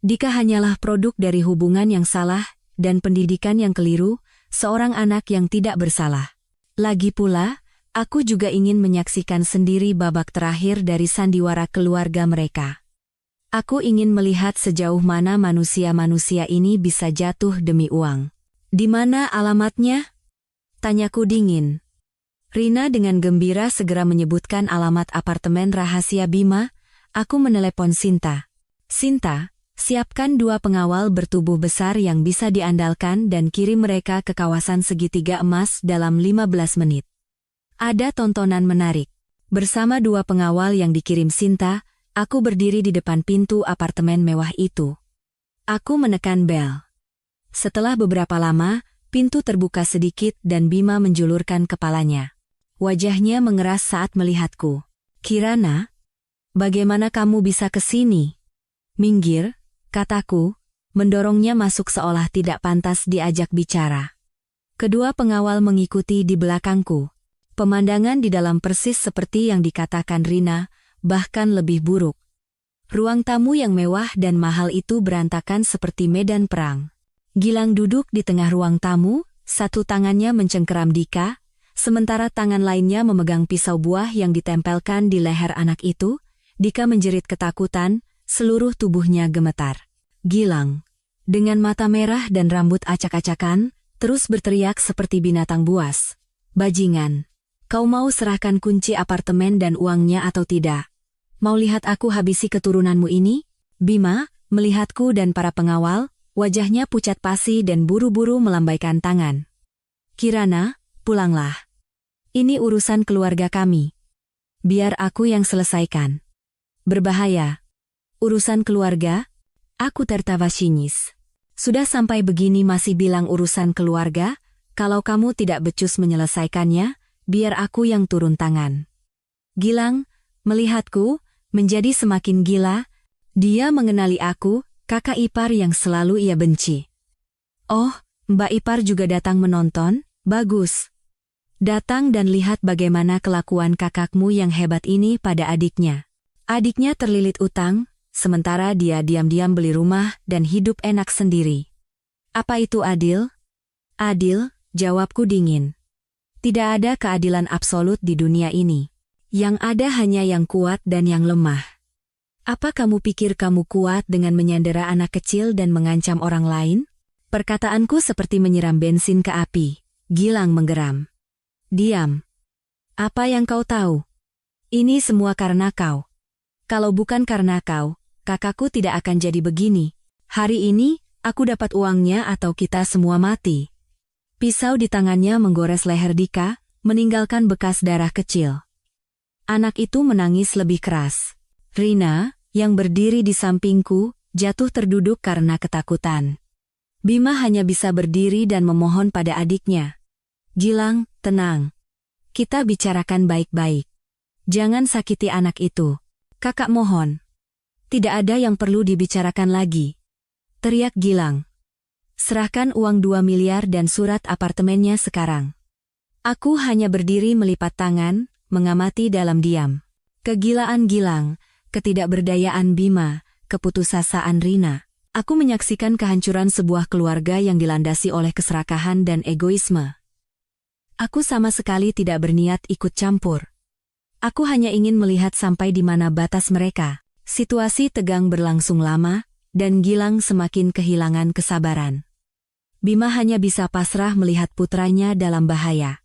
Dika hanyalah produk dari hubungan yang salah dan pendidikan yang keliru, seorang anak yang tidak bersalah. Lagi pula, aku juga ingin menyaksikan sendiri babak terakhir dari sandiwara keluarga mereka. Aku ingin melihat sejauh mana manusia-manusia ini bisa jatuh demi uang. "Di mana alamatnya?" tanyaku dingin. Rina dengan gembira segera menyebutkan alamat apartemen rahasia Bima. Aku menelepon Sinta. "Sinta, siapkan 2 pengawal bertubuh besar yang bisa diandalkan dan kirim mereka ke kawasan segitiga emas dalam 15 menit. Ada tontonan menarik." Bersama 2 pengawal yang dikirim Sinta, aku berdiri di depan pintu apartemen mewah itu. Aku menekan bel. Setelah beberapa lama, Pintu terbuka sedikit dan Bima menjulurkan kepalanya. Wajahnya mengeras saat melihatku. "Kirana, bagaimana kamu bisa ke sini?" "Minggir," kataku, mendorongnya masuk seolah tidak pantas diajak bicara. Kedua pengawal mengikuti di belakangku. Pemandangan di dalam persis seperti yang dikatakan Rina, bahkan lebih buruk. Ruang tamu yang mewah dan mahal itu berantakan seperti medan perang. Gilang duduk di tengah ruang tamu, satu tangannya mencengkeram Dika, sementara tangan lainnya memegang pisau buah yang ditempelkan di leher anak itu. Dika menjerit ketakutan, seluruh tubuhnya gemetar. Gilang, dengan mata merah dan rambut acak-acakan, terus berteriak seperti binatang buas. "Bajingan, kau mau serahkan kunci apartemen dan uangnya atau tidak? Mau lihat aku habisi keturunanmu ini?" Bima, melihatku dan para pengawal, wajahnya pucat pasi dan buru-buru melambaikan tangan. "Kirana, pulanglah. Ini urusan keluarga kami. Biar aku yang selesaikan." "Berbahaya. Urusan keluarga?" Aku tertawa sinis. "Sudah sampai begini masih bilang urusan keluarga? Kalau kamu tidak becus menyelesaikannya, biar aku yang turun tangan." Gilang, melihatku, menjadi semakin gila. Dia mengenali aku, kakak ipar yang selalu ia benci. "Oh, Mbak Ipar juga datang menonton? Bagus. Datang dan lihat bagaimana kelakuan kakakmu yang hebat ini pada adiknya. Adiknya terlilit utang, sementara dia diam-diam beli rumah dan hidup enak sendiri. Apa itu adil?" "Adil," jawabku dingin. "Tidak ada keadilan absolut di dunia ini. Yang ada hanya yang kuat dan yang lemah. Apa kamu pikir kamu kuat dengan menyandera anak kecil dan mengancam orang lain?" Perkataanku seperti menyiram bensin ke api. Gilang menggeram. "Diam. Apa yang kau tahu? Ini semua karena kau. Kalau bukan karena kau, kakakku tidak akan jadi begini. Hari ini, aku dapat uangnya atau kita semua mati." Pisau di tangannya menggores leher Dika, meninggalkan bekas darah kecil. Anak itu menangis lebih keras. Rina, yang berdiri di sampingku, jatuh terduduk karena ketakutan. Bima hanya bisa berdiri dan memohon pada adiknya. "Gilang, tenang. Kita bicarakan baik-baik. Jangan sakiti anak itu. Kakak mohon. Tidak ada yang perlu dibicarakan lagi," teriak Gilang. "Serahkan uang 2 miliar dan surat apartemennya sekarang." Aku hanya berdiri melipat tangan, mengamati dalam diam. Kegilaan Gilang, ketidakberdayaan Bima, keputusasaan Rina. Aku menyaksikan kehancuran sebuah keluarga yang dilandasi oleh keserakahan dan egoisme. Aku sama sekali tidak berniat ikut campur. Aku hanya ingin melihat sampai di mana batas mereka. Situasi tegang berlangsung lama, dan Gilang semakin kehilangan kesabaran. Bima hanya bisa pasrah melihat putranya dalam bahaya.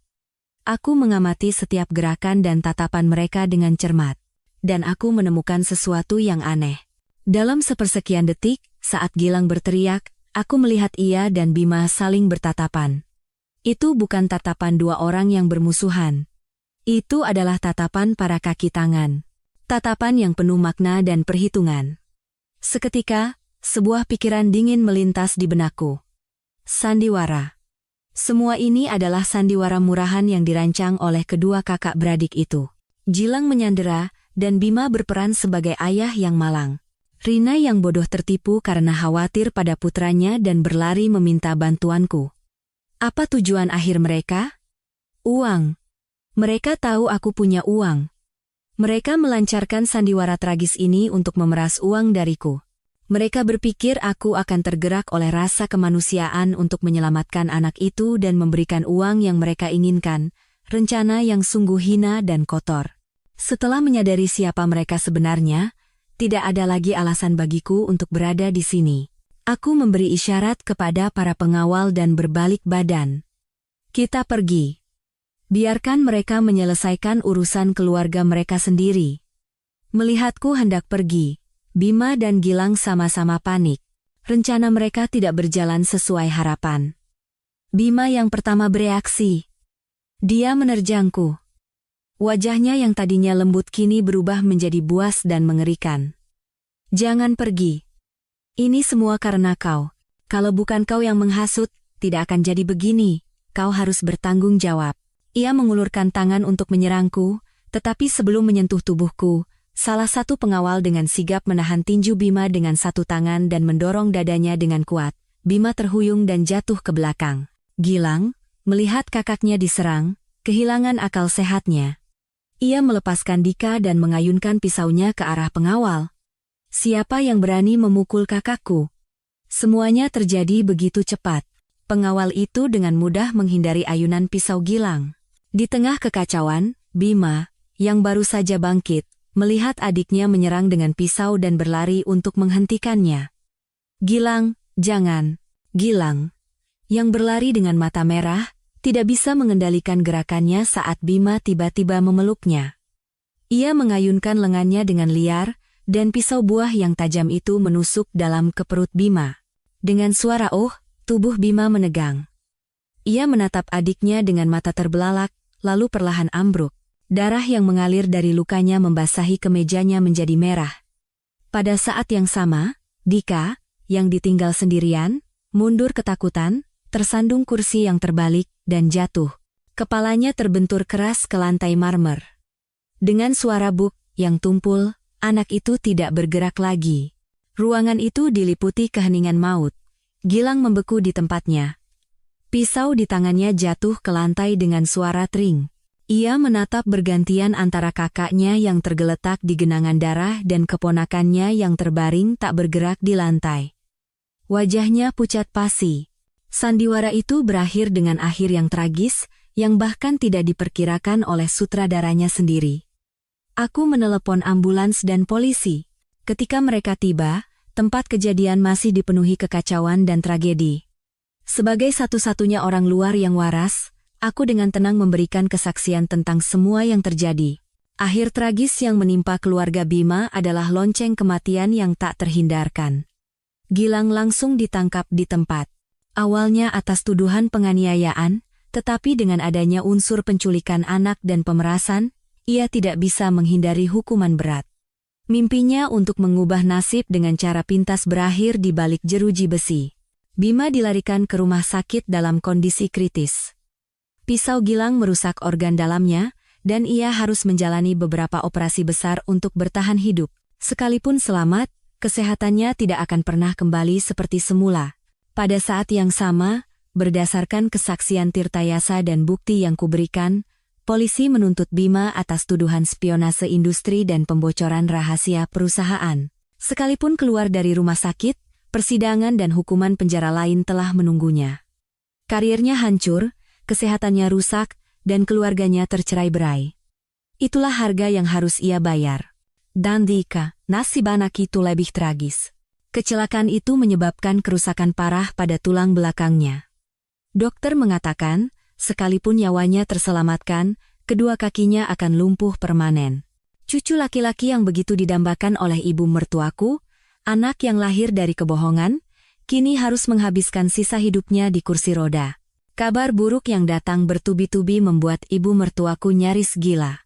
Aku mengamati setiap gerakan dan tatapan mereka dengan cermat. Dan aku menemukan sesuatu yang aneh. Dalam sepersekian detik, saat Gilang berteriak, aku melihat ia dan Bima saling bertatapan. Itu bukan tatapan dua orang yang bermusuhan. Itu adalah tatapan para kaki tangan. Tatapan yang penuh makna dan perhitungan. Seketika, sebuah pikiran dingin melintas di benakku. Sandiwara. Semua ini adalah sandiwara murahan yang dirancang oleh kedua kakak beradik itu. Gilang menyandera, dan Bima berperan sebagai ayah yang malang. Rina yang bodoh tertipu karena khawatir pada putranya dan berlari meminta bantuanku. Apa tujuan akhir mereka? Uang. Mereka tahu aku punya uang. Mereka melancarkan sandiwara tragis ini untuk memeras uang dariku. Mereka berpikir aku akan tergerak oleh rasa kemanusiaan untuk menyelamatkan anak itu dan memberikan uang yang mereka inginkan, rencana yang sungguh hina dan kotor. Setelah menyadari siapa mereka sebenarnya, tidak ada lagi alasan bagiku untuk berada di sini. Aku memberi isyarat kepada para pengawal dan berbalik badan. "Kita pergi. Biarkan mereka menyelesaikan urusan keluarga mereka sendiri." Melihatku hendak pergi, Bima dan Gilang sama-sama panik. Rencana mereka tidak berjalan sesuai harapan. Bima yang pertama bereaksi. Dia menerjangku. Wajahnya yang tadinya lembut kini berubah menjadi buas dan mengerikan. "Jangan pergi. Ini semua karena kau. Kalau bukan kau yang menghasut, tidak akan jadi begini. Kau harus bertanggung jawab. Ia mengulurkan tangan untuk menyerangku, tetapi sebelum menyentuh tubuhku, salah satu pengawal dengan sigap menahan tinju Bima dengan satu tangan dan mendorong dadanya dengan kuat. Bima terhuyung dan jatuh ke belakang. Gilang, melihat kakaknya diserang, kehilangan akal sehatnya. Ia melepaskan Dika dan mengayunkan pisaunya ke arah pengawal. Siapa yang berani memukul kakakku? Semuanya terjadi begitu cepat. Pengawal itu dengan mudah menghindari ayunan pisau Gilang. Di tengah kekacauan, Bima, yang baru saja bangkit, melihat adiknya menyerang dengan pisau dan berlari untuk menghentikannya. Gilang, jangan. Gilang, yang berlari dengan mata merah, tidak bisa mengendalikan gerakannya saat Bima tiba-tiba memeluknya. Ia mengayunkan lengannya dengan liar, dan pisau buah yang tajam itu menusuk dalam ke perut Bima. Dengan suara tubuh Bima menegang. Ia menatap adiknya dengan mata terbelalak, lalu perlahan ambruk. Darah yang mengalir dari lukanya membasahi kemejanya menjadi merah. Pada saat yang sama, Dika, yang ditinggal sendirian, mundur ketakutan, tersandung kursi yang terbalik, dan jatuh. Kepalanya terbentur keras ke lantai marmer. Dengan suara buk yang tumpul, anak itu tidak bergerak lagi. Ruangan itu diliputi keheningan maut. Gilang membeku di tempatnya. Pisau di tangannya jatuh ke lantai dengan suara tring. Ia menatap bergantian antara kakaknya yang tergeletak di genangan darah dan keponakannya yang terbaring tak bergerak di lantai. Wajahnya pucat pasi. Sandiwara itu berakhir dengan akhir yang tragis, yang bahkan tidak diperkirakan oleh sutradaranya sendiri. Aku menelepon ambulans dan polisi. Ketika mereka tiba, tempat kejadian masih dipenuhi kekacauan dan tragedi. Sebagai satu-satunya orang luar yang waras, aku dengan tenang memberikan kesaksian tentang semua yang terjadi. Akhir tragis yang menimpa keluarga Bima adalah lonceng kematian yang tak terhindarkan. Gilang langsung ditangkap di tempat. Awalnya atas tuduhan penganiayaan, tetapi dengan adanya unsur penculikan anak dan pemerasan, ia tidak bisa menghindari hukuman berat. Mimpinya untuk mengubah nasib dengan cara pintas berakhir di balik jeruji besi. Bima dilarikan ke rumah sakit dalam kondisi kritis. Pisau Gilang merusak organ dalamnya, dan ia harus menjalani beberapa operasi besar untuk bertahan hidup. Sekalipun selamat, kesehatannya tidak akan pernah kembali seperti semula. Pada saat yang sama, berdasarkan kesaksian Tirtayasa dan bukti yang kuberikan, polisi menuntut Bima atas tuduhan spionase industri dan pembocoran rahasia perusahaan. Sekalipun keluar dari rumah sakit, persidangan dan hukuman penjara lain telah menunggunya. Karirnya hancur, kesehatannya rusak, dan keluarganya tercerai-berai. Itulah harga yang harus ia bayar. Dan Dika, nasib anak itu lebih tragis. Kecelakaan itu menyebabkan kerusakan parah pada tulang belakangnya. Dokter mengatakan, sekalipun nyawanya terselamatkan, kedua kakinya akan lumpuh permanen. Cucu laki-laki yang begitu didambakan oleh ibu mertuaku, anak yang lahir dari kebohongan, kini harus menghabiskan sisa hidupnya di kursi roda. Kabar buruk yang datang bertubi-tubi membuat ibu mertuaku nyaris gila.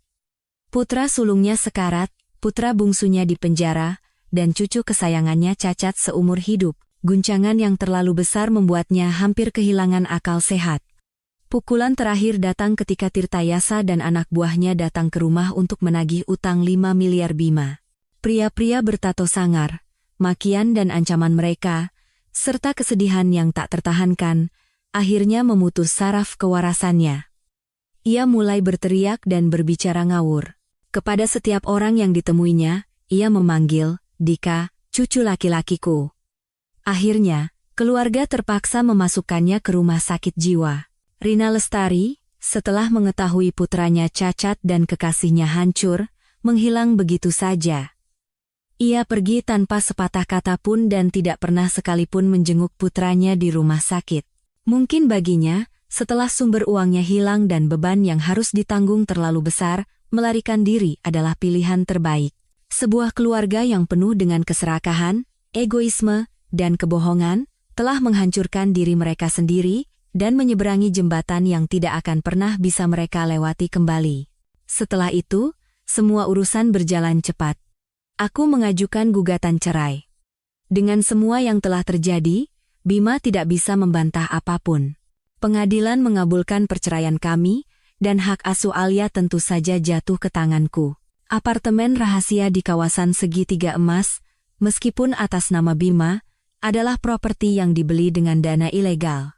Putra sulungnya sekarat, putra bungsunya di penjara, dan cucu kesayangannya cacat seumur hidup. Guncangan yang terlalu besar membuatnya hampir kehilangan akal sehat. Pukulan terakhir datang ketika Tirtayasa dan anak buahnya datang ke rumah untuk menagih utang 5 miliar Bima. Pria-pria bertato sangar, makian dan ancaman mereka, serta kesedihan yang tak tertahankan, akhirnya memutus saraf kewarasannya. Ia mulai berteriak dan berbicara ngawur. Kepada setiap orang yang ditemuinya, ia memanggil, Dika, cucu laki-lakiku. Akhirnya, keluarga terpaksa memasukkannya ke rumah sakit jiwa. Rina Lestari, setelah mengetahui putranya cacat dan kekasihnya hancur, menghilang begitu saja. Ia pergi tanpa sepatah kata pun dan tidak pernah sekalipun menjenguk putranya di rumah sakit. Mungkin baginya, setelah sumber uangnya hilang dan beban yang harus ditanggung terlalu besar, melarikan diri adalah pilihan terbaik. Sebuah keluarga yang penuh dengan keserakahan, egoisme, dan kebohongan, telah menghancurkan diri mereka sendiri, dan menyeberangi jembatan yang tidak akan pernah bisa mereka lewati kembali. Setelah itu, semua urusan berjalan cepat. Aku mengajukan gugatan cerai. Dengan semua yang telah terjadi, Bima tidak bisa membantah apapun. Pengadilan mengabulkan perceraian kami, dan hak asuh Alia tentu saja jatuh ke tanganku. Apartemen rahasia di kawasan Segitiga Emas, meskipun atas nama Bima, adalah properti yang dibeli dengan dana ilegal.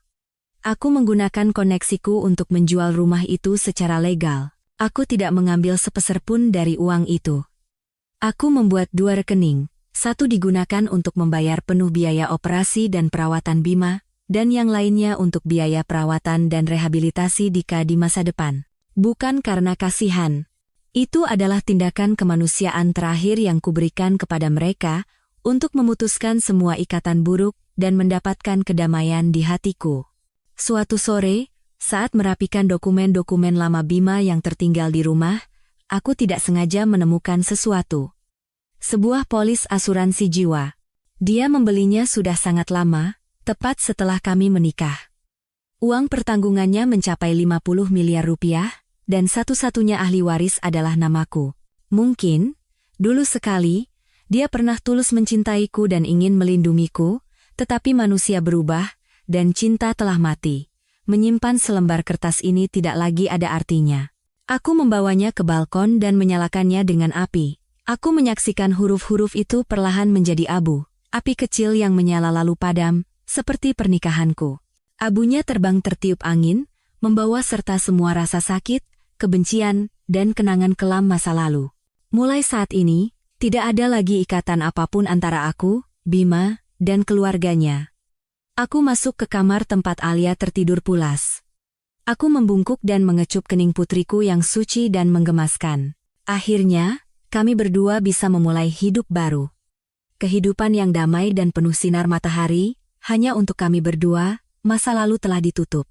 Aku menggunakan koneksiku untuk menjual rumah itu secara legal. Aku tidak mengambil sepeser pun dari uang itu. Aku membuat 2 rekening. Satu digunakan untuk membayar penuh biaya operasi dan perawatan Bima, dan yang lainnya untuk biaya perawatan dan rehabilitasi Dika di masa depan. Bukan karena kasihan. Itu adalah tindakan kemanusiaan terakhir yang kuberikan kepada mereka untuk memutuskan semua ikatan buruk dan mendapatkan kedamaian di hatiku. Suatu sore, saat merapikan dokumen-dokumen lama Bima yang tertinggal di rumah, aku tidak sengaja menemukan sesuatu. Sebuah polis asuransi jiwa. Dia membelinya sudah sangat lama, tepat setelah kami menikah. Uang pertanggungannya mencapai 50 miliar rupiah, dan satu-satunya ahli waris adalah namaku. Mungkin, dulu sekali, dia pernah tulus mencintaiku dan ingin melindungiku, tetapi manusia berubah, dan cinta telah mati. Menyimpan selembar kertas ini tidak lagi ada artinya. Aku membawanya ke balkon dan menyalakannya dengan api. Aku menyaksikan huruf-huruf itu perlahan menjadi abu, api kecil yang menyala lalu padam, seperti pernikahanku. Abunya terbang tertiup angin, membawa serta semua rasa sakit, kebencian, dan kenangan kelam masa lalu. Mulai saat ini, tidak ada lagi ikatan apapun antara aku, Bima, dan keluarganya. Aku masuk ke kamar tempat Alia tertidur pulas. Aku membungkuk dan mengecup kening putriku yang suci dan menggemaskan. Akhirnya, kami berdua bisa memulai hidup baru. Kehidupan yang damai dan penuh sinar matahari, hanya untuk kami berdua, masa lalu telah ditutup.